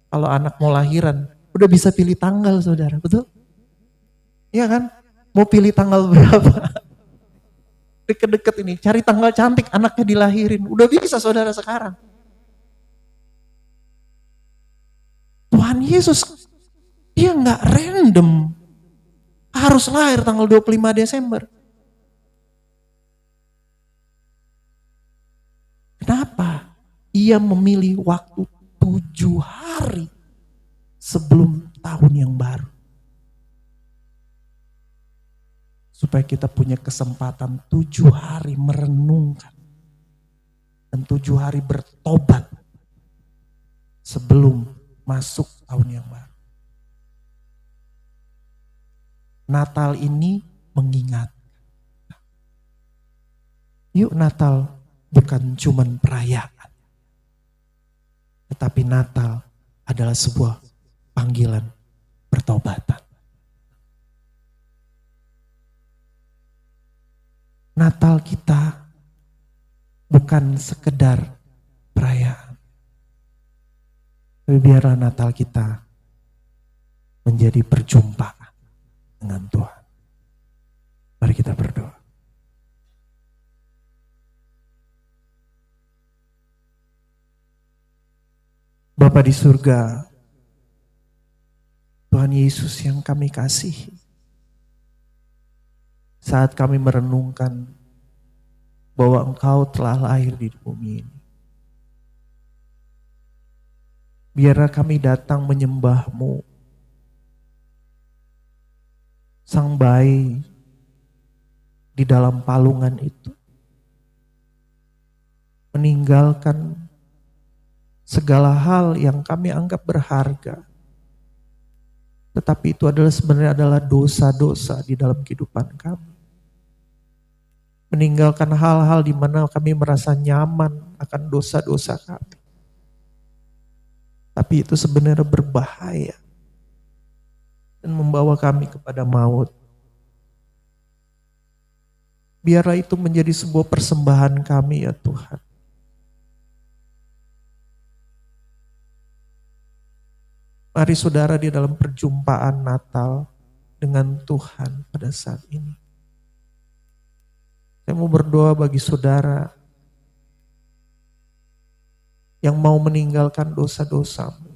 kalau anak mau lahiran, udah bisa pilih tanggal, saudara, betul? Iya kan? Mau pilih tanggal berapa? Deket-deket ini, cari tanggal cantik anaknya dilahirin. Udah bisa, saudara, sekarang. Tuhan Yesus, dia nggak random. Harus lahir tanggal 25 Desember. Kenapa? Ia memilih waktu 7 hari sebelum tahun yang baru. Supaya kita punya kesempatan 7 hari merenungkan. Dan 7 hari bertobat sebelum masuk tahun yang baru. Natal ini mengingatkan. Yuk, Natal bukan cuman perayaan. Tetapi Natal adalah sebuah panggilan pertobatan. Natal kita bukan sekedar perayaan. Tapi biarlah Natal kita menjadi perjumpaan dengan Tuhan. Mari kita berdoa. Bapa di surga, Tuhan Yesus yang kami kasihi, saat kami merenungkan bahwa Engkau telah lahir di bumi ini, biarlah kami datang menyembah-Mu, Sang Bayi di dalam palungan itu, meninggalkan segala hal yang kami anggap berharga. Tetapi itu sebenarnya adalah dosa-dosa di dalam kehidupan kami. Meninggalkan hal-hal di mana kami merasa nyaman akan dosa-dosa kami. Tapi itu sebenarnya berbahaya dan membawa kami kepada maut. Biarlah itu menjadi sebuah persembahan kami ya Tuhan. Mari saudara di dalam perjumpaan Natal dengan Tuhan pada saat ini. Saya mau berdoa bagi saudara yang mau meninggalkan dosa-dosamu.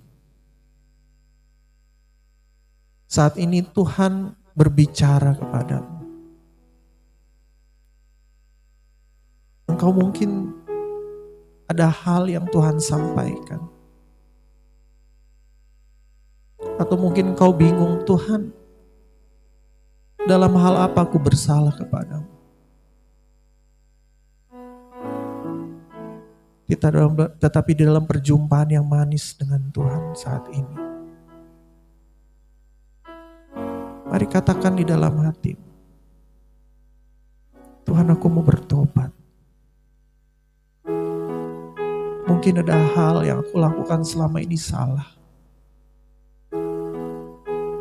Saat ini Tuhan berbicara kepadamu. Engkau mungkin ada hal yang Tuhan sampaikan. Atau mungkin kau bingung, Tuhan, dalam hal apa aku bersalah kepadamu? Tetapi di dalam perjumpaan yang manis dengan Tuhan saat ini, mari katakan di dalam hatimu, Tuhan, aku mau bertobat. Mungkin ada hal yang aku lakukan selama ini salah.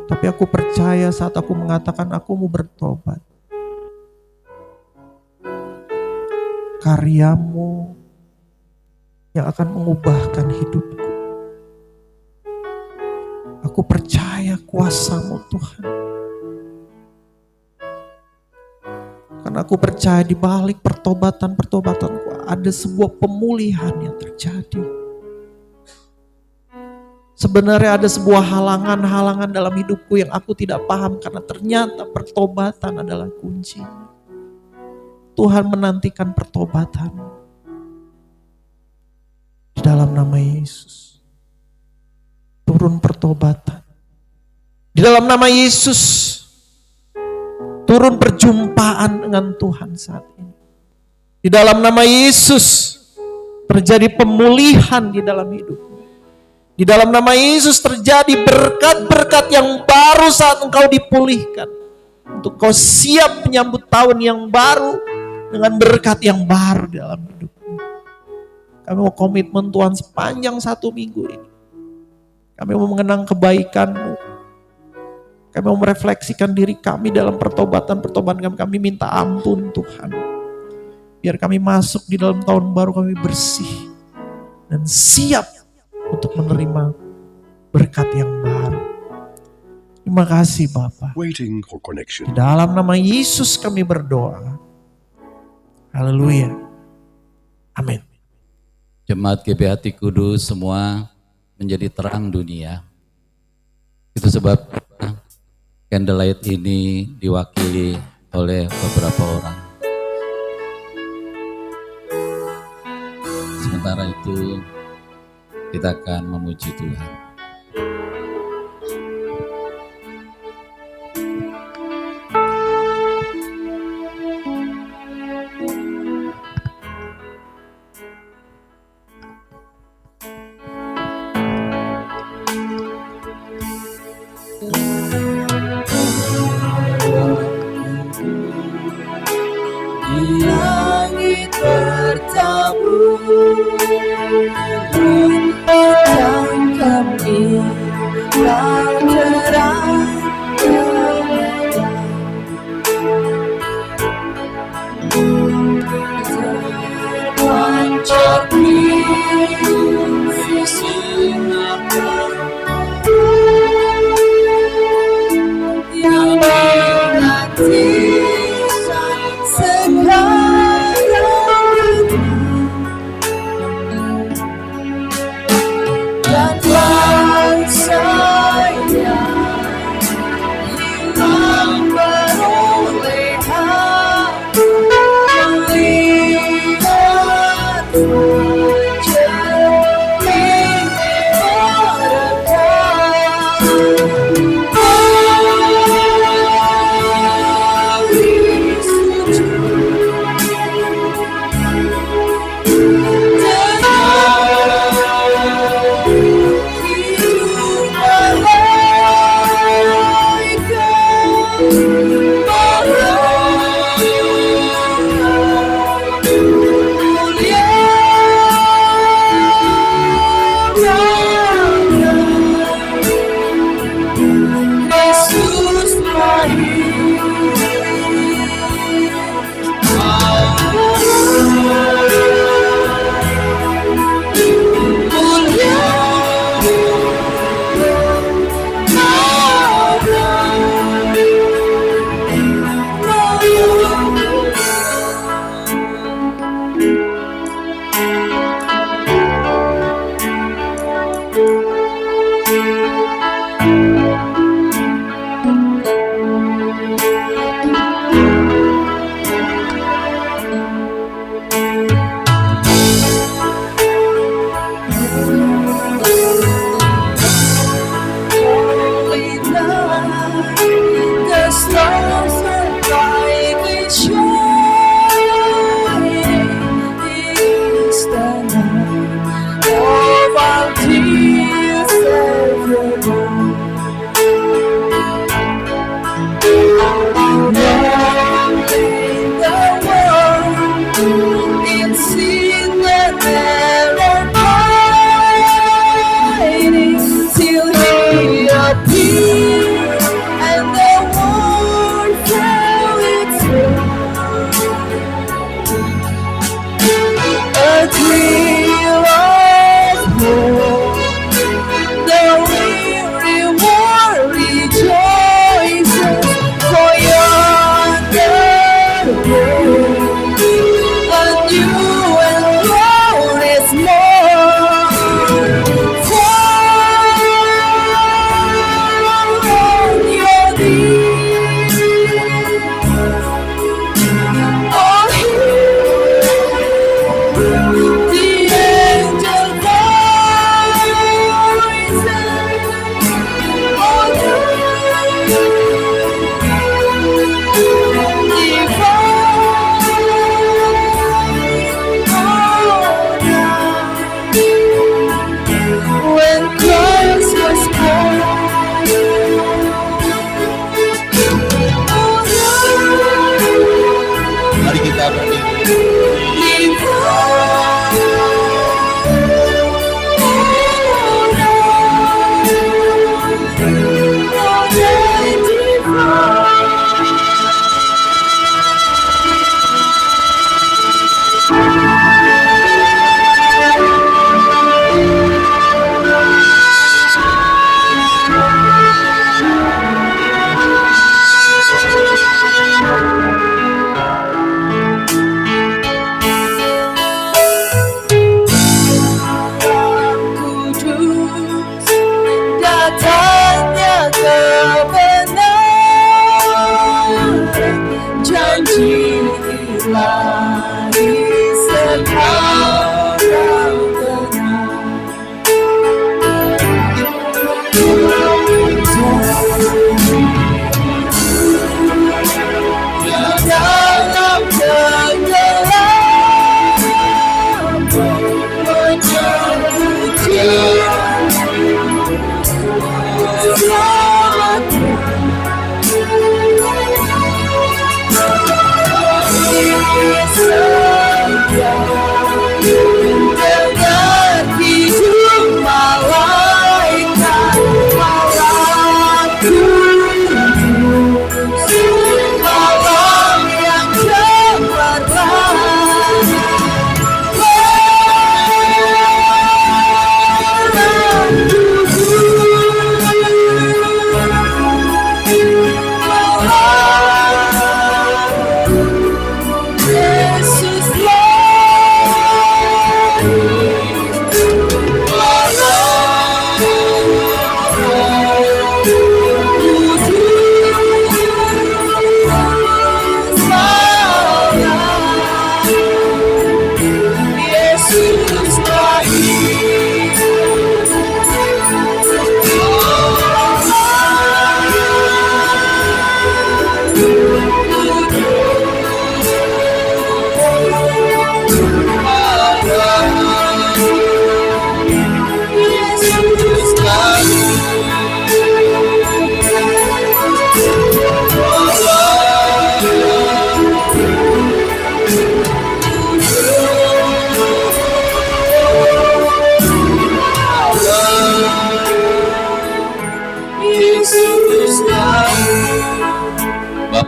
Tapi aku percaya saat aku mengatakan aku mau bertobat, karyamu yang akan mengubahkan hidupku. Aku percaya kuasamu Tuhan. Karena aku percaya di balik pertobatan-pertobatanku ada sebuah pemulihan yang terjadi. Sebenarnya ada sebuah halangan-halangan dalam hidupku yang aku tidak paham karena ternyata pertobatan adalah kunci. Tuhan menantikan pertobatan. Di dalam nama Yesus. Turun pertobatan. Di dalam nama Yesus. Turun perjumpaan dengan Tuhan saat ini. Di dalam nama Yesus. Terjadi pemulihan di dalam hidupmu. Di dalam nama Yesus terjadi berkat-berkat yang baru saat engkau dipulihkan. Untuk kau siap menyambut tahun yang baru dengan berkat yang baru dalam hidupmu. Kami mau komitmen Tuhan sepanjang 1 minggu ini. Kami mau mengenang kebaikan-Mu. Kami mau merefleksikan diri kami dalam pertobatan-pertobatan kami. Kami minta ampun Tuhan. Biar kami masuk di dalam tahun baru kami bersih. Dan siap untuk menerima berkat yang baru. Terima kasih Bapa. Waiting for connection. Di dalam nama Yesus kami berdoa. Haleluya. Amin. Jemaat GBHT Kudus semua menjadi terang dunia. Itu sebabnya candlelight ini diwakili oleh beberapa orang. Sementara itu kita akan memuji Tuhan. Langit bertabur bintang kami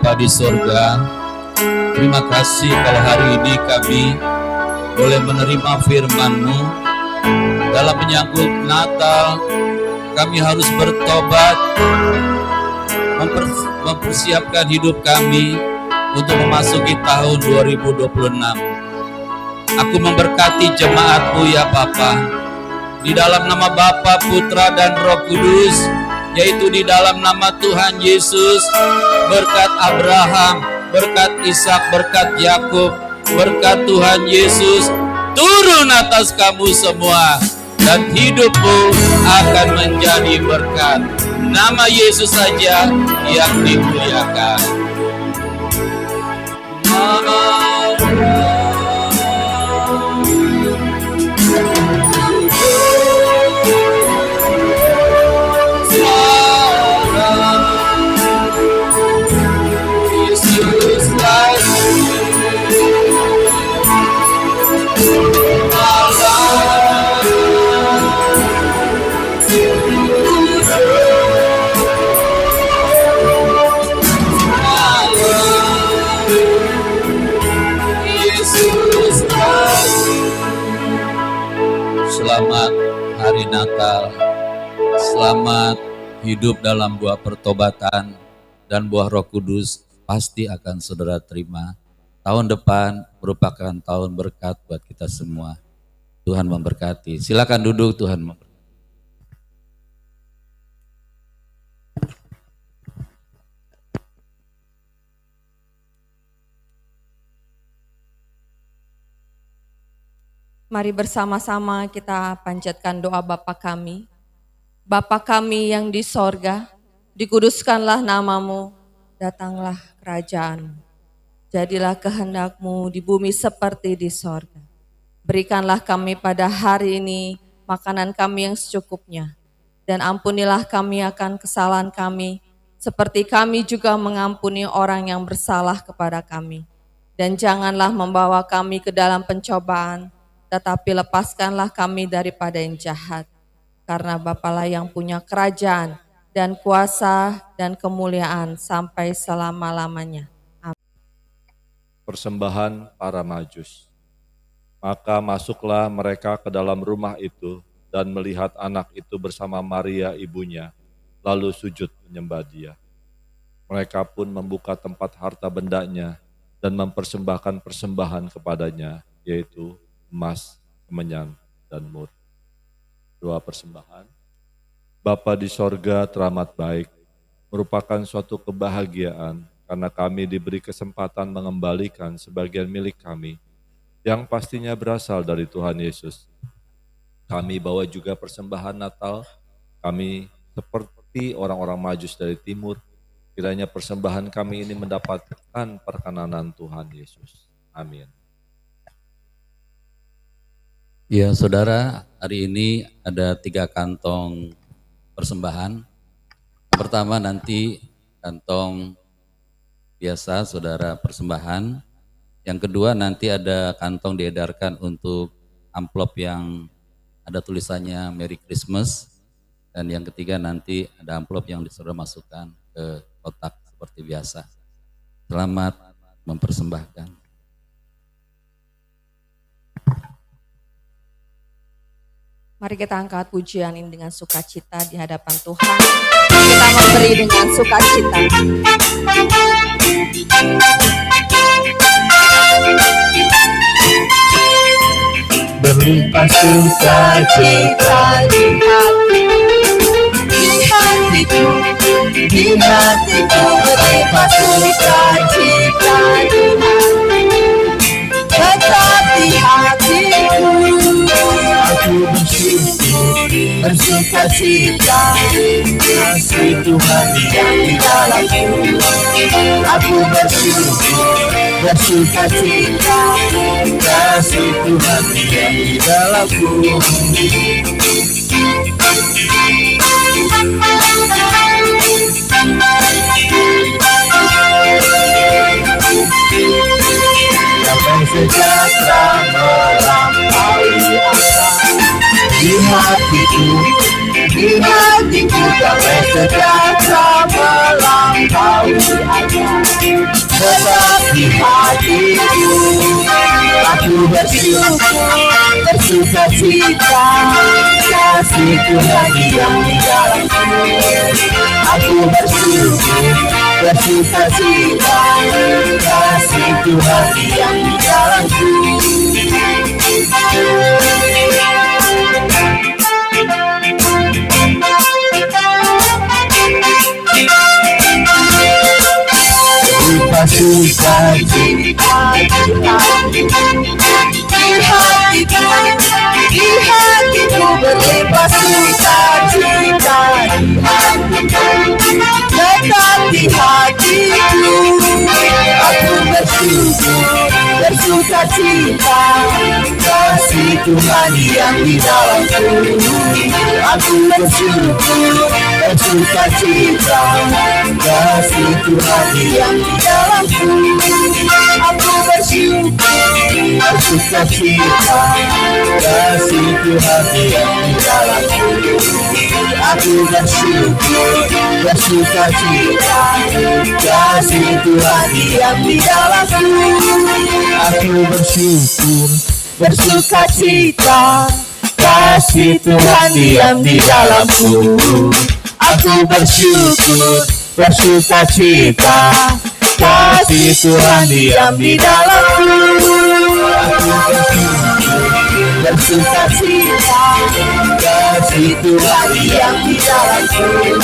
Bapa di sorga, terima kasih kalau hari ini kami boleh menerima firman-Mu. Dalam menyambut Natal, kami harus bertobat, mempersiapkan hidup kami untuk memasuki tahun 2026. Aku memberkati jemaat-Mu ya Bapa, di dalam nama Bapa, Putra, dan Roh Kudus, yaitu di dalam nama Tuhan Yesus. Berkat Abraham, berkat Ishak, berkat Yakub, berkat Tuhan Yesus turun atas kamu semua, dan hidupmu akan menjadi berkat. Nama Yesus saja yang dimuliakan. Selamat Hari Natal, selamat hidup dalam buah pertobatan dan buah Roh Kudus pasti akan saudara terima. Tahun depan merupakan tahun berkat buat kita semua. Tuhan memberkati. Silakan duduk, Tuhan memberkati. Mari bersama-sama kita panjatkan doa Bapa kami. Bapa kami yang di sorga, dikuduskanlah namamu, datanglah kerajaan-Mu. Jadilah kehendak-Mu di bumi seperti di sorga. Berikanlah kami pada hari ini makanan kami yang secukupnya. Dan ampunilah kami akan kesalahan kami, seperti kami juga mengampuni orang yang bersalah kepada kami. Dan janganlah membawa kami ke dalam pencobaan, tetapi lepaskanlah kami daripada yang jahat. Karena Bapalah yang punya kerajaan dan kuasa dan kemuliaan sampai selama-lamanya. Persembahan para Majus. Maka masuklah mereka ke dalam rumah itu dan melihat anak itu bersama Maria ibunya, lalu sujud menyembah dia. Mereka pun membuka tempat harta bendanya dan mempersembahkan persembahan kepadanya, yaitu emas, kemenyan, dan mur. Doa persembahan. Bapa di sorga teramat baik, merupakan suatu kebahagiaan karena kami diberi kesempatan mengembalikan sebagian milik kami yang pastinya berasal dari Tuhan Yesus. Kami bawa juga persembahan Natal, kami seperti orang-orang Majus dari timur, kiranya persembahan kami ini mendapatkan perkenanan Tuhan Yesus. Amin. Ya saudara, hari ini ada 3 kantong persembahan. Yang pertama nanti kantong biasa saudara persembahan. Yang kedua nanti ada kantong diedarkan untuk amplop yang ada tulisannya Merry Christmas. Dan yang ketiga nanti ada amplop yang saudara masukkan ke kotak seperti biasa. Selamat mempersembahkan. Mari kita angkat pujian ini dengan sukacita di hadapan Tuhan. Kita memberi dengan sukacita. Berlimpah sukacita di hatiku, di hatiku berlimpah sukacita di hatiku, tetap di hatiku. Aku bersukacita kasih Tuhan yang di dalamku. Aku bersukacita kasih Tuhan yang di dalamku. Damai sejahtera melampaui asa di hatiku, di hatiku damai sejahtera melampaui akal. Tetap di hatiku, aku bersyukur, bersuka cita, kasih Tuhan yang di dalamku. Aku bersyukur, bersuka cita, kasih Tuhan yang di dalamku. Suka cita di hatiku berlimpah suka cita di hatiku, tetap di hatiku. Aku bersyukur, bersuka cita, kasih Tuhan yang di dalamku. Aku bersyukur, bersuka cita, kasih Tuhan yang di dalamku. Aku bersyukur, bersuka cita, kasih Tuhan yang di dalamku. Aku bersyukur, bersuka cita, kasih Tuhan yang di dalamku. Aku bersyukur, bersuka cita, kasih Tuhan yang di dalamku. Aku bersyukur, bersuka cita, kasih Tuhan yang di dalamku. Aku bersyukur, bersuka cita, kasih Tuhan yang di dalamku.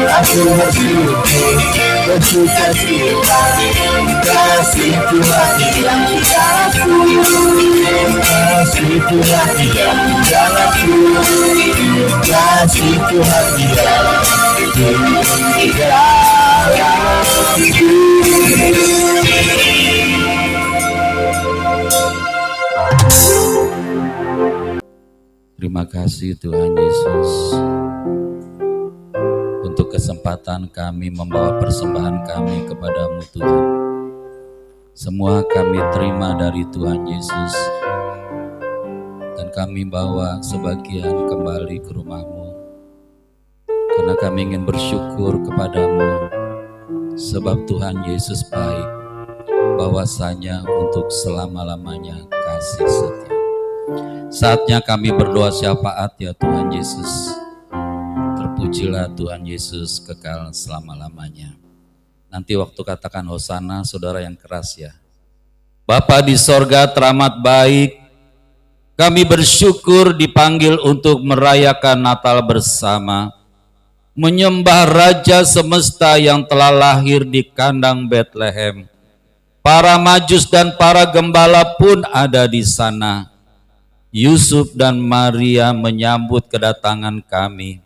Aku bersyukur, bersuka cita, kasih Tuhan yang di dalamku. Kasih Tuhan yang di dalamku, kasih Tuhan yang di dalamku. Terima kasih Tuhan Yesus untuk kesempatan kami membawa persembahan kami kepadamu Tuhan. Semua kami terima dari Tuhan Yesus dan kami bawa sebagian kembali ke rumah-Mu karena kami ingin bersyukur kepadamu sebab Tuhan Yesus baik, bahwasanya untuk selama-lamanya kasih setia. Saatnya kami berdoa syafaat ya Tuhan Yesus. Terpujilah Tuhan Yesus kekal selama-lamanya. Nanti waktu katakan hosana, saudara yang keras ya. Bapa di sorga teramat baik, kami bersyukur dipanggil untuk merayakan Natal bersama, menyembah Raja semesta yang telah lahir di kandang Bethlehem. Para majus dan para gembala pun ada di sana. Yusuf dan Maria menyambut kedatangan kami.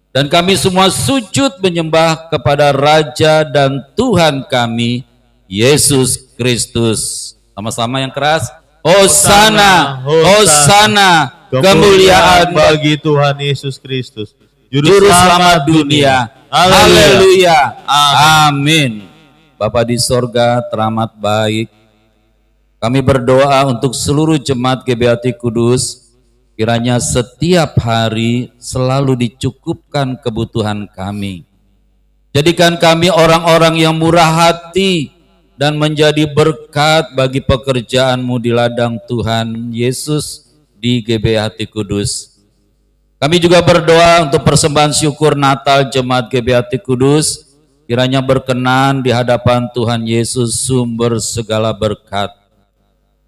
Dan kami semua sujud menyembah kepada Raja dan Tuhan kami, Yesus Kristus. Sama-sama yang keras. Hosana, Hosana, kemuliaan bagi Tuhan Yesus Kristus, Juru Selamat dunia. Haleluya. Amin. Bapa di sorga teramat baik, kami berdoa untuk seluruh jemaat GBHT Kudus, kiranya setiap hari selalu dicukupkan kebutuhan kami. Jadikan kami orang-orang yang murah hati dan menjadi berkat bagi pekerjaan-Mu di ladang Tuhan Yesus di GBHT Kudus. Kami juga berdoa untuk persembahan syukur Natal jemaat GBHT Kudus, kiranya berkenan di hadapan Tuhan Yesus sumber segala berkat.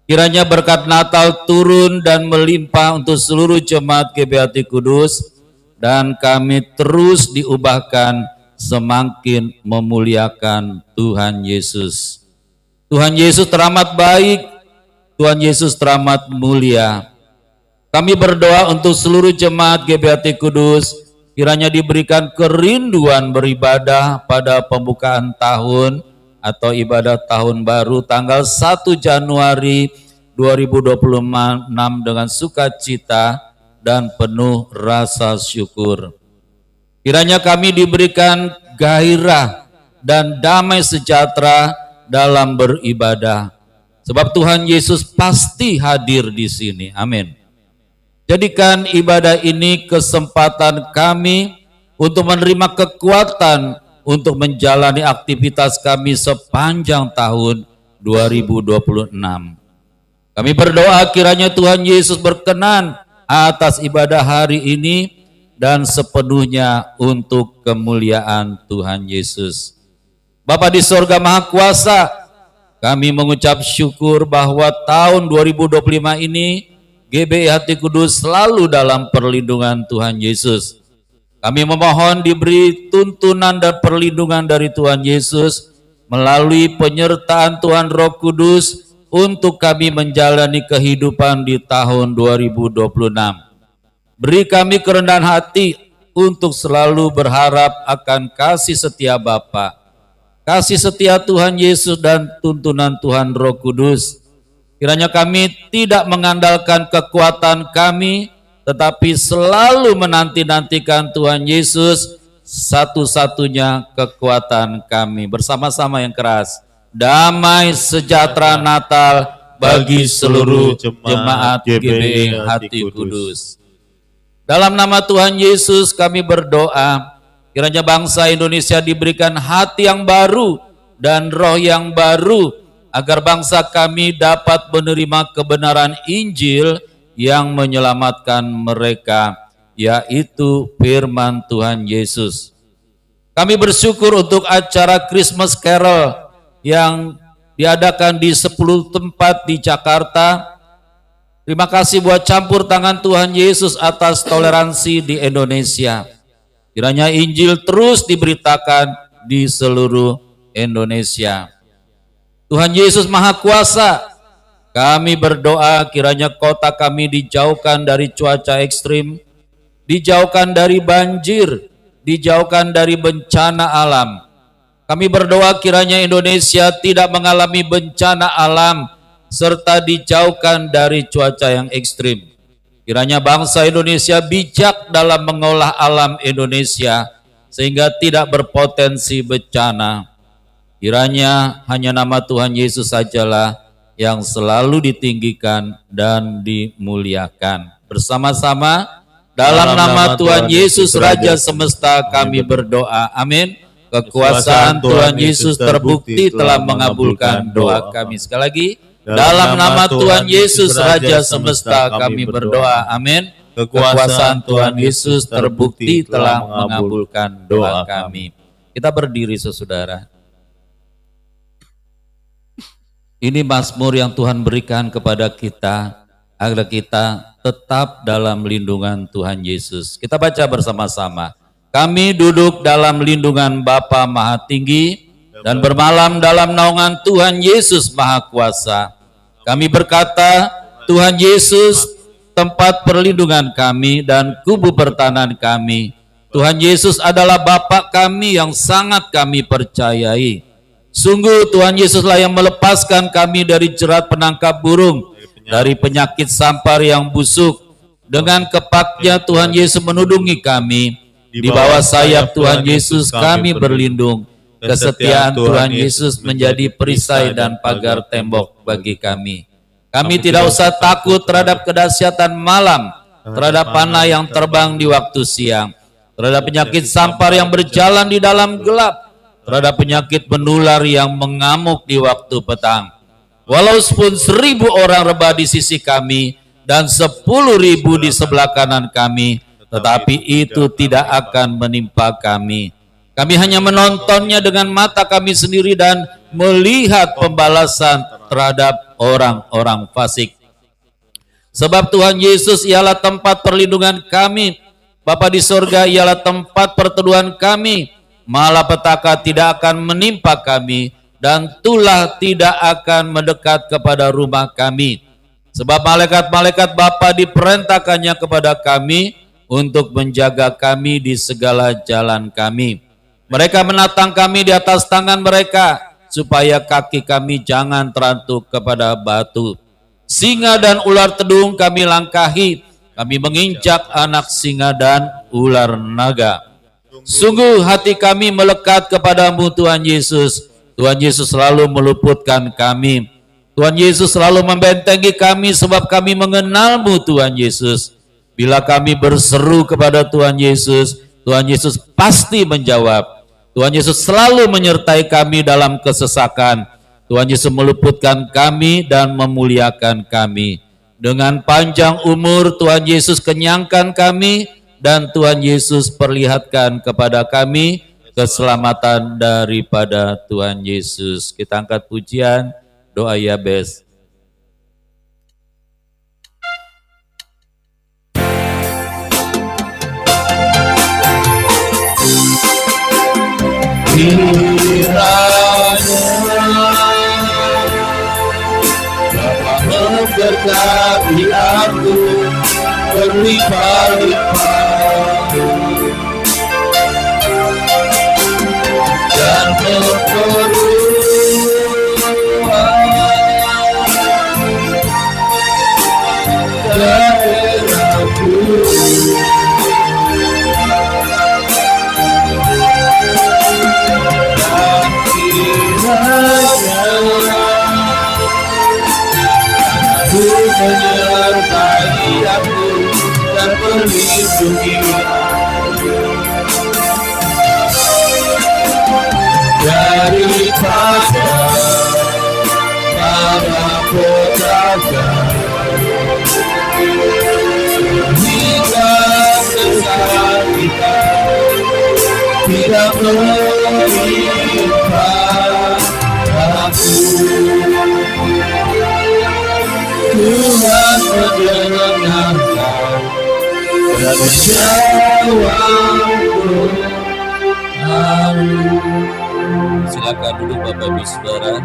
Kiranya berkat Natal turun dan melimpah untuk seluruh jemaat GBHT Kudus dan kami terus diubahkan semakin memuliakan Tuhan Yesus. Tuhan Yesus teramat baik, Tuhan Yesus teramat mulia. Kami berdoa untuk seluruh jemaat GBHT Kudus, kiranya diberikan kerinduan beribadah pada pembukaan tahun atau ibadah tahun baru tanggal 1 Januari 2026 dengan sukacita dan penuh rasa syukur. Kiranya kami diberikan gairah dan damai sejahtera dalam beribadah. Sebab Tuhan Yesus pasti hadir di sini. Amin. Jadikan ibadah ini kesempatan kami untuk menerima kekuatan untuk menjalani aktivitas kami sepanjang tahun 2026. Kami berdoa kiranya Tuhan Yesus berkenan atas ibadah hari ini dan sepenuhnya untuk kemuliaan Tuhan Yesus. Bapa di sorga Maha Kuasa, kami mengucap syukur bahwa tahun 2025 ini GBI Hati Kudus selalu dalam perlindungan Tuhan Yesus. Kami memohon diberi tuntunan dan perlindungan dari Tuhan Yesus melalui penyertaan Tuhan Roh Kudus untuk kami menjalani kehidupan di tahun 2026. Beri kami kerendahan hati untuk selalu berharap akan kasih setia Bapa, kasih setia Tuhan Yesus dan tuntunan Tuhan Roh Kudus. Kiranya kami tidak mengandalkan kekuatan kami, tetapi selalu menanti-nantikan Tuhan Yesus, satu-satunya kekuatan kami. Bersama-sama yang keras. Damai sejahtera Natal bagi seluruh jemaat GBI Hati Kudus. Dalam nama Tuhan Yesus kami berdoa, kiranya bangsa Indonesia diberikan hati yang baru dan roh yang baru, agar bangsa kami dapat menerima kebenaran Injil yang menyelamatkan mereka, yaitu firman Tuhan Yesus. Kami bersyukur untuk acara Christmas Carol yang diadakan di 10 tempat di Jakarta. Terima kasih buat campur tangan Tuhan Yesus atas toleransi di Indonesia. Kiranya Injil terus diberitakan di seluruh Indonesia. Tuhan Yesus Maha Kuasa, kami berdoa kiranya kota kami dijauhkan dari cuaca ekstrim, dijauhkan dari banjir, dijauhkan dari bencana alam. Kami berdoa kiranya Indonesia tidak mengalami bencana alam serta dijauhkan dari cuaca yang ekstrim. Kiranya bangsa Indonesia bijak dalam mengolah alam Indonesia sehingga tidak berpotensi bencana. Kiranya hanya nama Tuhan Yesus sajalah yang selalu ditinggikan dan dimuliakan. Bersama-sama dalam nama Tuhan Yesus Raja Semesta kami berdoa. Amin. Kekuasaan Tuhan Yesus terbukti telah mengabulkan doa kami. Sekali lagi, dalam nama Tuhan Yesus Raja Semesta kami berdoa. Amin. Kekuasaan Tuhan Yesus terbukti telah mengabulkan doa kami. Kita berdiri saudara. Ini mazmur yang Tuhan berikan kepada kita agar kita tetap dalam lindungan Tuhan Yesus. Kita baca bersama-sama. Kami duduk dalam lindungan Bapa Maha Tinggi dan bermalam dalam naungan Tuhan Yesus Maha Kuasa. Kami berkata, Tuhan Yesus, tempat perlindungan kami dan kubu pertahanan kami. Tuhan Yesus adalah Bapa kami yang sangat kami percayai. Sungguh Tuhan Yesuslah yang melepaskan kami dari jerat penangkap burung, dari penyakit sampar yang busuk. Dengan kepaknya Tuhan Yesus menudungi kami. Di bawah sayap Tuhan Yesus kami berlindung. Kesetiaan Tuhan Yesus menjadi perisai dan pagar tembok bagi kami. Kami tidak usah takut terhadap kedahsyatan malam, terhadap panah yang terbang di waktu siang, terhadap penyakit sampar yang berjalan di dalam gelap, terhadap penyakit menular yang mengamuk di waktu petang. Walaupun 1000 orang rebah di sisi kami dan 10.000 di sebelah kanan kami, tetapi itu tidak akan menimpa kami. Kami hanya menontonnya dengan mata kami sendiri dan melihat pembalasan terhadap orang-orang fasik. Sebab Tuhan Yesus ialah tempat perlindungan kami. Bapa di sorga ialah tempat perteduhan kami. Malapetaka tidak akan menimpa kami dan tulah tidak akan mendekat kepada rumah kami. Sebab malaikat-malaikat Bapa diperintahkannya kepada kami untuk menjaga kami di segala jalan kami. Mereka menatang kami di atas tangan mereka, supaya kaki kami jangan terantuk kepada batu. Singa dan ular tedung kami langkahi, kami menginjak anak singa dan ular naga. Sungguh hati kami melekat kepadamu Tuhan Yesus. Tuhan Yesus selalu meluputkan kami. Tuhan Yesus selalu membentengi kami sebab kami mengenalmu Tuhan Yesus. Bila kami berseru kepada Tuhan Yesus pasti menjawab. Tuhan Yesus selalu menyertai kami dalam kesesakan. Tuhan Yesus meluputkan kami dan memuliakan kami. Dengan panjang umur Tuhan Yesus kenyangkan kami dan Tuhan Yesus perlihatkan kepada kami keselamatan daripada Tuhan Yesus. Kita angkat pujian, doa Yabes. Bapa memberkati aku berlimpah-limpah dan keperluan daerahku. Aku menyertai aku dan melindungi daripada para petaka hingga kesakitan tidak menimpa aku. Tuhan mendengarkan dan menjawabku. Silakan duduk Bapak Ibu Saudara.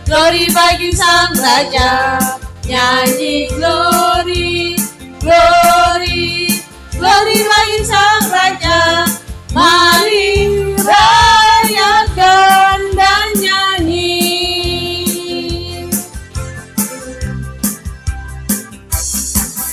Glory bagi Sang Raja, nyanyi glory, glory, glory bagi Sang Raja. Mari rayakan dan nyanyi.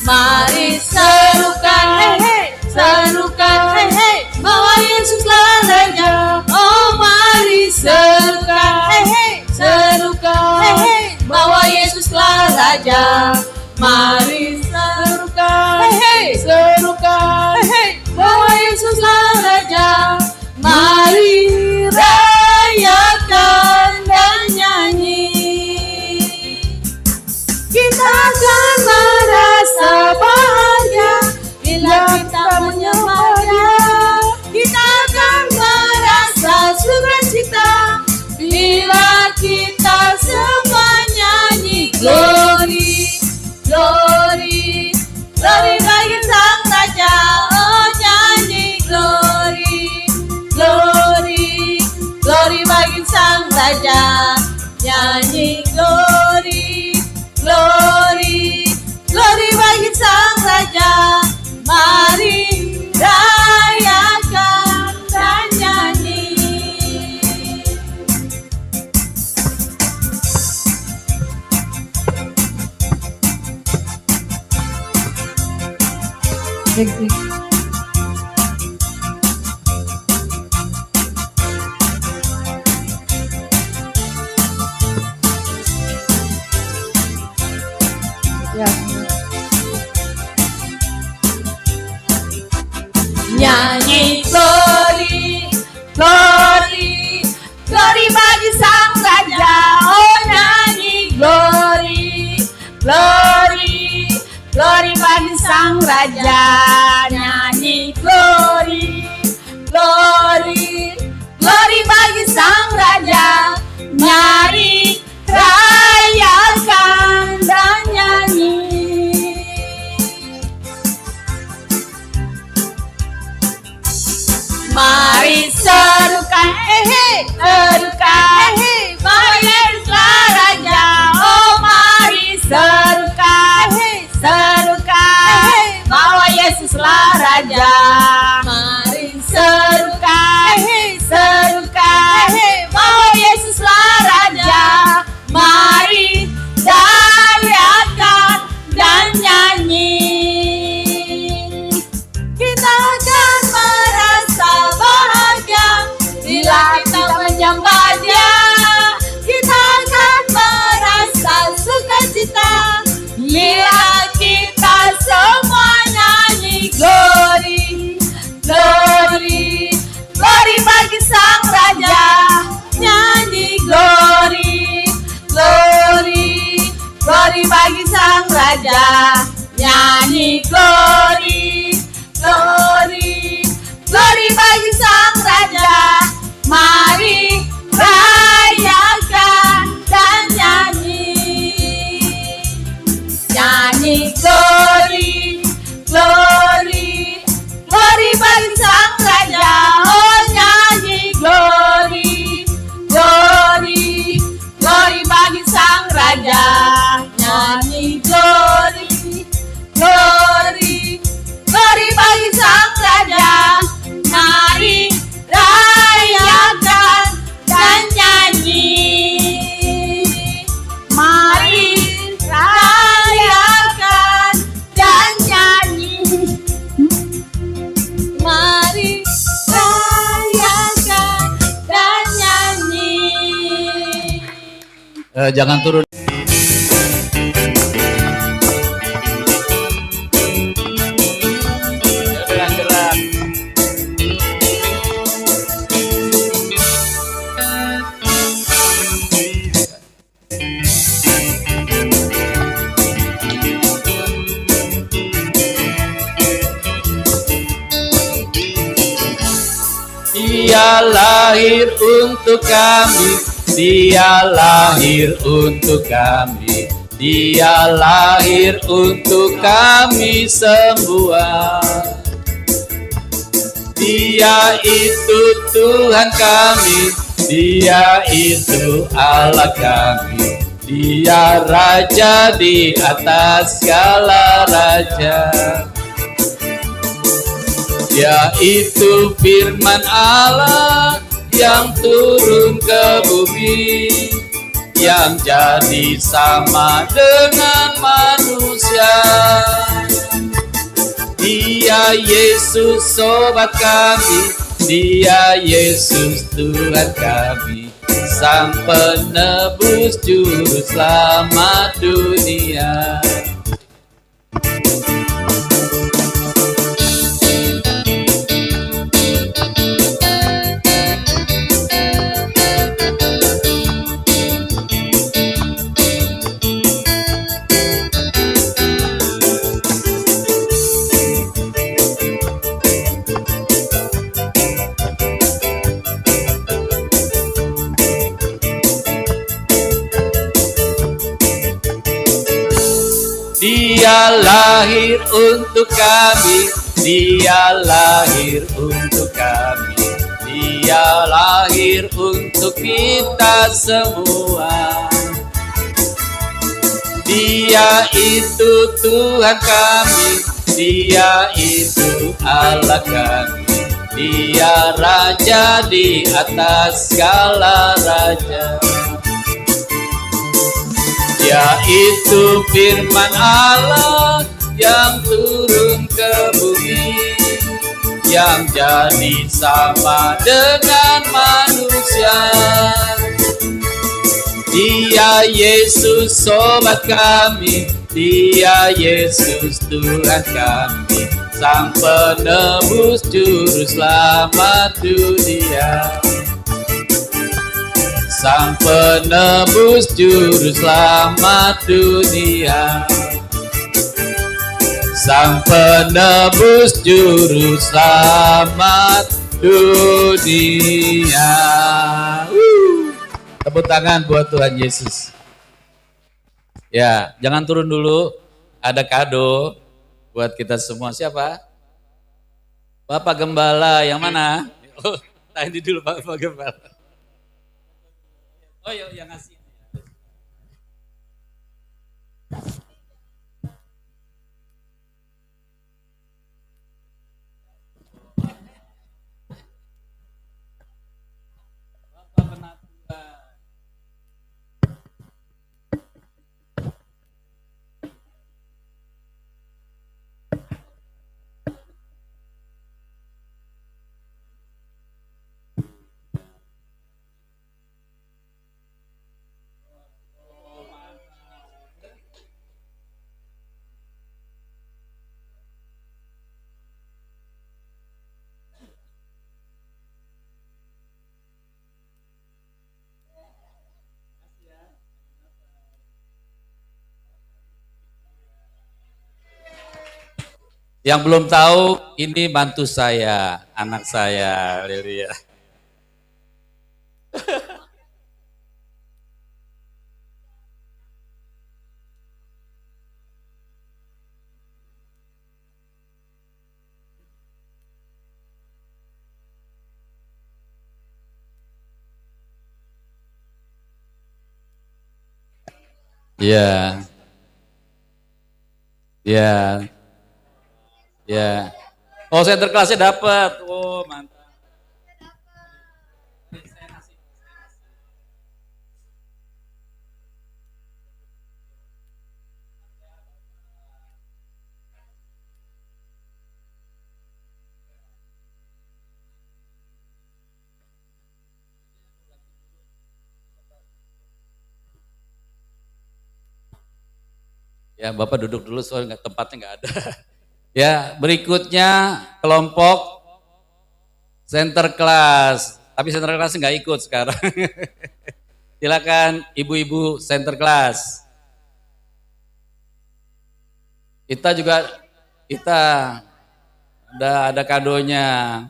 Mari serukan, hey hey, serukan, hey hey, bahwa Yesuslah Raja. Oh mari serukan, hey hey, serukan, hey hey, bahwa Yesuslah Raja. Mari serukan, hey hey, serukan, hey hey, bahwa Yesuslah Raja. Mari rayakan dan nyanyi. Kita akan merasa bahagia bila kita menyembah-Nya. Kita akan merasa sukacita bila kita semua nyanyi glory, glory, glory bagi Sang Raja. Oh nyanyi glory, glory, glory bagi Sang Raja. Nyanyi glory, glory, glory bagi Sang Raja. Mari rayakan dan nyanyi. Nyanyi glory, glory, glory bagi Sang Raja. Oh nyanyi glory, glory, glory bagi Sang Raja. Nyanyi glory, glory, glory bagi Sang Raja. Mari rayakan dan nyanyi. Mari serukan, hey hey, serukan, hey hey, bahwa Yesuslah Raja. Oh Raja. Mari serukan, bahwa Yesuslah Raja. Mari teriakan dan nyanyi. Kita akan merasa bahagia bila kita menyembah Dia. Kita akan merasa sukacita bila kita semua nyanyi glory, glory, glory bagi Sang Raja. Nyanyi glory, glory, glory bagi Sang Raja. Nyanyi glory, glory, glory bagi Sang Raja. Mari rayakan dan nyanyi. Nyanyi glory, glory, glory bagi Sang Raja. Oh nyanyi glory, glory, glory bagi Sang Raja. Nyanyi glory, glory, glory bagi Sang Raja. Mari rayakan dan nyanyi. Mari rayakan dan nyanyi. Mari rayakan dan nyanyi. Jangan turun. Dengan gerak. Dia lahir untuk kami, Dia lahir untuk kami, Dia lahir untuk kami semua. Dia itu Tuhan kami, Dia itu Allah kami, Dia Raja di atas segala raja. Dia itu firman Allah yang turun ke bumi, yang jadi sama dengan manusia. Dia Yesus sobat kami, Dia Yesus Tuhan kami, Sang penebus juru selamat dunia. Dia lahir untuk kami, Dia lahir untuk kami, Dia lahir untuk kita semua. Dia itu Tuhan kami, Dia itu Allah kami, Dia Raja di atas segala raja. Dia itu firman Allah yang turun ke bumi, yang jadi sama dengan manusia. Dia Yesus sobat kami, Dia Yesus Tuhan kami, Sang penebus juru selamat dunia. Sang penebus juru selamat dunia, Sang penebus juru selamat dunia. Tepuk tangan buat Tuhan Yesus. Ya, jangan turun dulu. Ada kado buat kita semua. Siapa? Bapak Gembala yang mana? Oh, tadi dulu Bapak Gembala. Oh iya, yang ngasih. Yang belum tahu, ini mantu saya, anak saya, Lilia. Ya, ya, ya. Oh, center kelasnya dapat. Oh, mantap. Ya, Bapak duduk dulu soalnya tempatnya nggak ada. Ya, berikutnya kelompok center class. Tapi center class nggak ikut sekarang. Silakan ibu-ibu center class. Kita ada kadonya.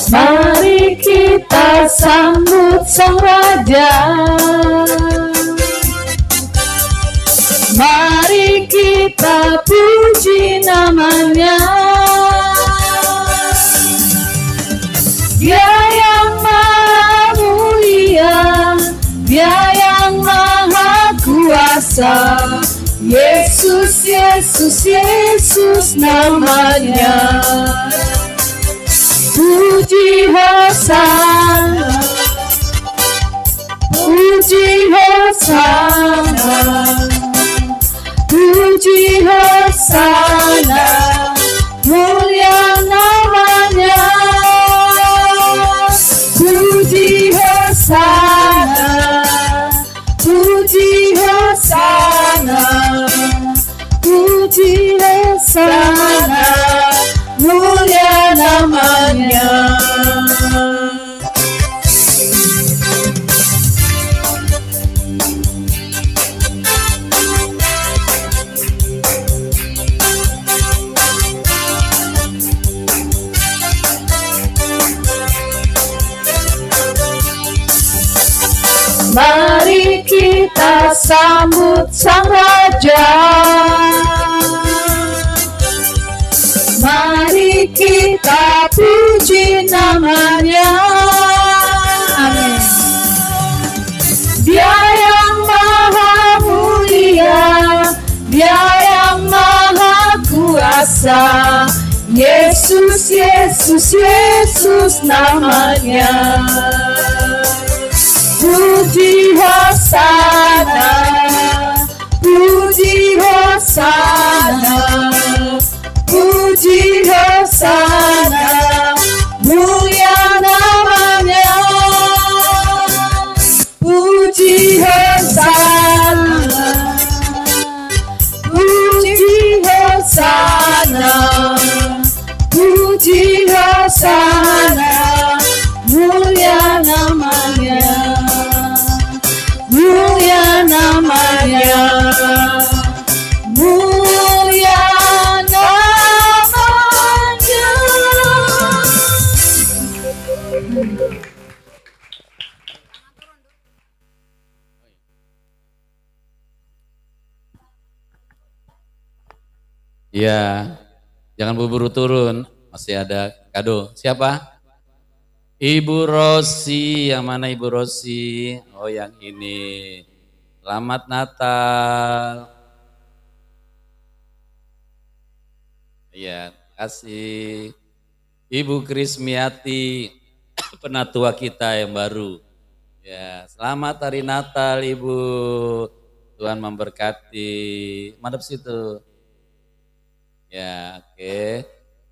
Mari kita sambut Sang Raja. Mari kita puji namanya. Dia yang maha mulia, Dia yang maha kuasa. Yesus, Yesus, Yesus namanya. Puji Hosana, puji Hosana, puji Hosana, mulia namanya. Puji Hosana, puji Hosana, puji Hosana, mulia namanya. Mari kita sambut Sang Raja. Mari kita puji namanya. Amin. Dia yang maha mulia, Dia yang maha kuasa. Yesus, Yesus, Yesus namanya. Puji Hosana, puji Hosana, puji Hosana, mulia namanya. Puji Hosana, puji Hosana, puji Hosana, mulia namanya. Ya, jangan buru-buru turun, masih ada kado. Siapa? Ibu Rosi, yang mana Ibu Rosi? Oh yang ini. Selamat Natal. Ya, kasih. Ibu Krismiati, penatua kita yang baru. Ya, selamat hari Natal Ibu. Tuhan memberkati. Madep situ. Ya, oke.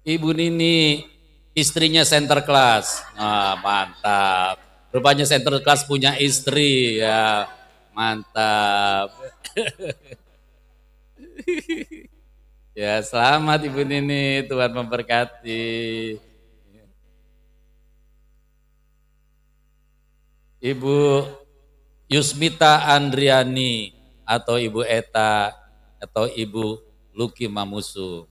Ibu Nini, istrinya center class. Ah, mantap. Rupanya center class punya istri ya. Mantap. Ya, selamat Ibu Nini, Tuhan memberkati. Ibu Yusmita Andriani atau Ibu Eta atau Ibu Luki Mamusu.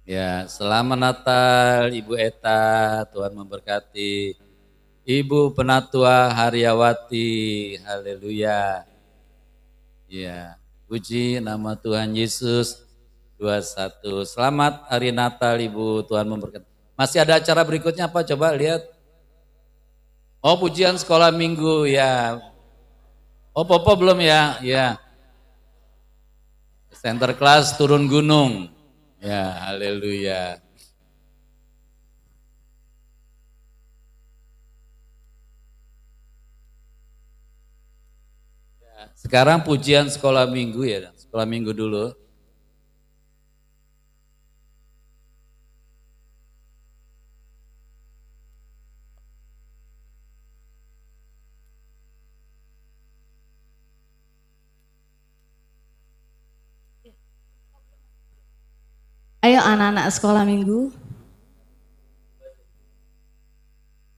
Ya, selamat Natal Ibu Eta, Tuhan memberkati. Ibu Penatua Haryawati, haleluya. Ya, puji nama Tuhan Yesus. 21. Selamat hari Natal Ibu, Tuhan memberkati. Masih ada acara berikutnya apa? Coba lihat. Oh, pujian sekolah minggu ya. Oh, Popo belum ya? Ya. Center class turun gunung. Ya, haleluya. Ya, sekarang pujian sekolah minggu ya, sekolah minggu dulu. Ayo anak-anak sekolah minggu.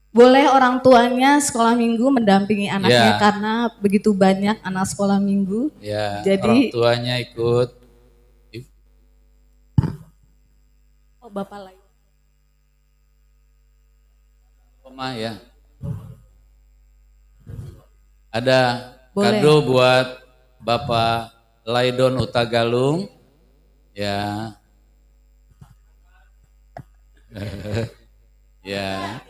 Boleh orang tuanya sekolah minggu mendampingi anaknya Ya. karena begitu banyak anak sekolah minggu. Ya, Jadi orang tuanya ikut. oh Bapak lagi. Oma ya. Ada Boleh. kado buat Bapak Laidon Utagalung. Ya. Ya.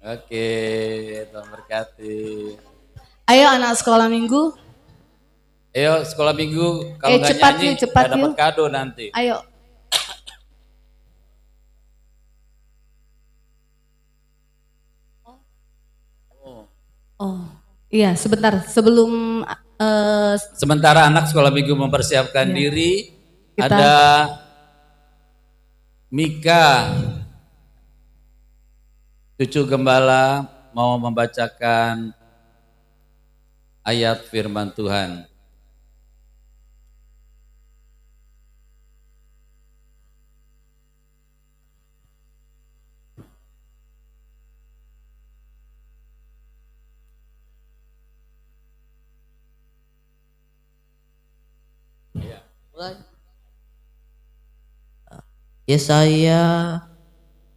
Oke, Tuhan berkati. Ayo anak sekolah minggu. Ayo sekolah minggu, kalau nggak cepat nyanyi yuk, cepat nggak dapat yuk. kado nanti. Ayo. Oh, iya sebentar sebelum Sementara anak sekolah minggu mempersiapkan Iya. diri, Kita- ada Mika, cucu gembala, mau membacakan ayat firman Tuhan. Yesaya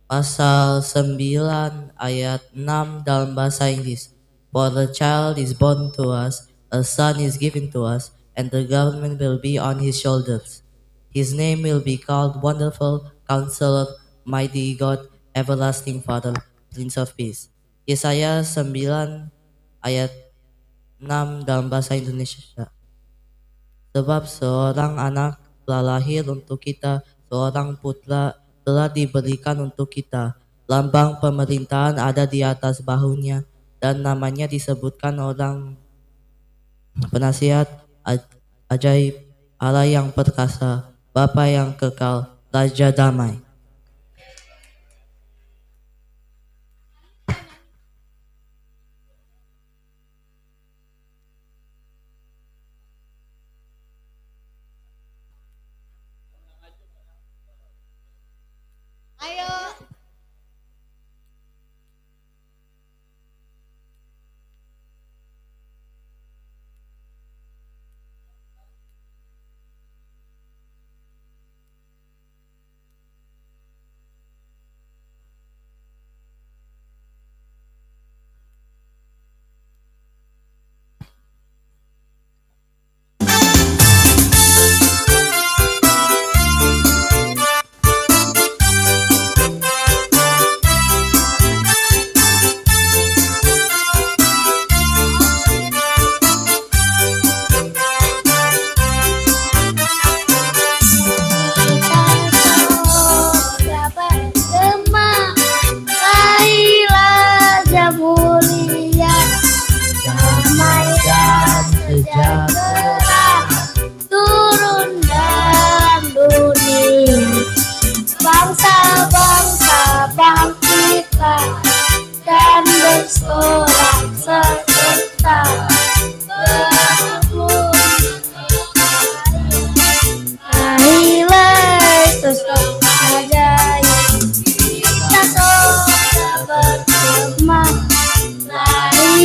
pasal 9 ayat 6 dalam bahasa Inggris. For the child is born to us, a son is given to us, and the government will be on his shoulders. His name will be called Wonderful Counselor, Mighty God, Everlasting Father, Prince of Peace. Yesaya 9 ayat 6 dalam bahasa Indonesia. Sebab seorang anak telah lahir untuk kita, seorang putra telah diberikan untuk kita. Lambang pemerintahan ada di atas bahunya, dan namanya disebutkan orang penasihat ajaib, Allah yang perkasa, Bapa yang kekal, Raja damai.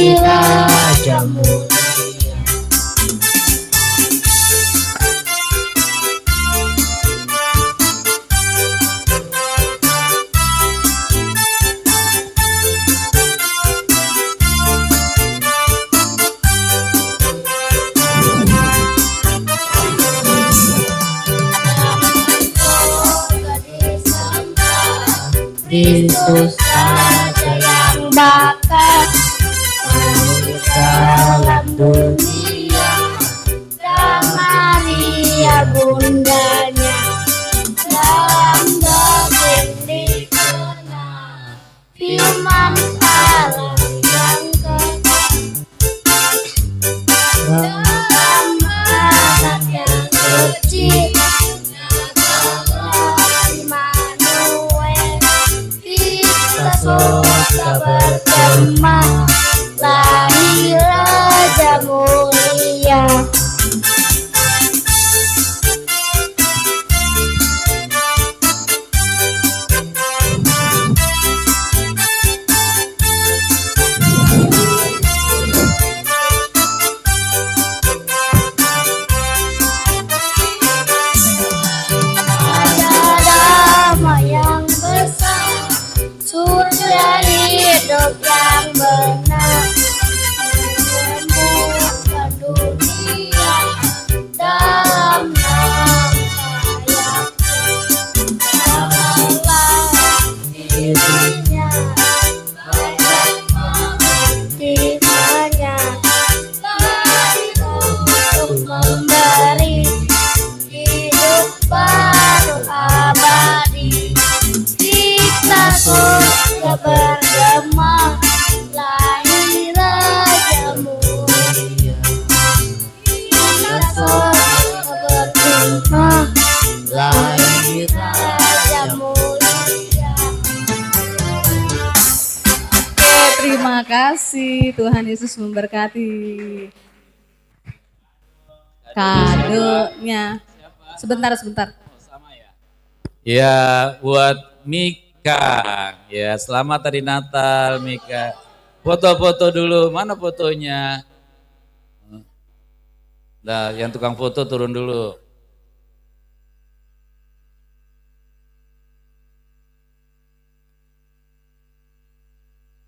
Raja mulia. Kristus Raja yang bakal dalam dunia, dan Maria bundanya dalam daging dikenal, firman Allah yang kekal dalam anak yang kecil. Surga bergema, lahir Raja mulia. Ada damai yang besar, surga hidup yang benar, menyembuhkan dunia dalam nama Allah dirinya, firman-Nya untuk memberi hidup baru abadi. Kita surga bergema, lahir Raja mulia. Kita surga bergema, lahir Raja mulia. Oke, terima kasih. Tuhan Yesus memberkati. Kadonya. Sebentar. Ya, buat Mika. Ya, selamat hari Natal Mika. Foto-foto dulu. Mana fotonya? Nah, yang tukang foto turun dulu.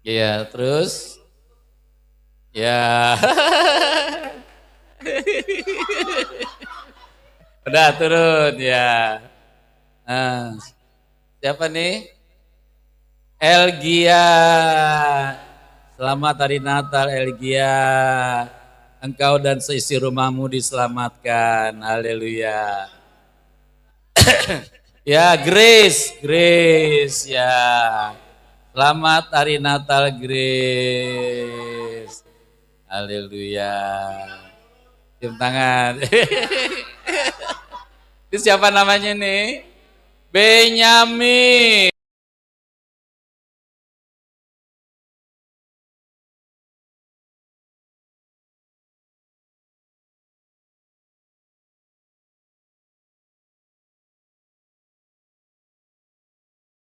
Ya, terus. Ya. Udah turun ya. Nah, siapa nih? Elgia. Selamat hari Natal Elgia. Engkau dan seisi rumahmu diselamatkan. Haleluya. Ya, Grace ya. Selamat hari Natal Grace. Haleluya. Cium tangan. Itu siapa namanya nih? Benyamin.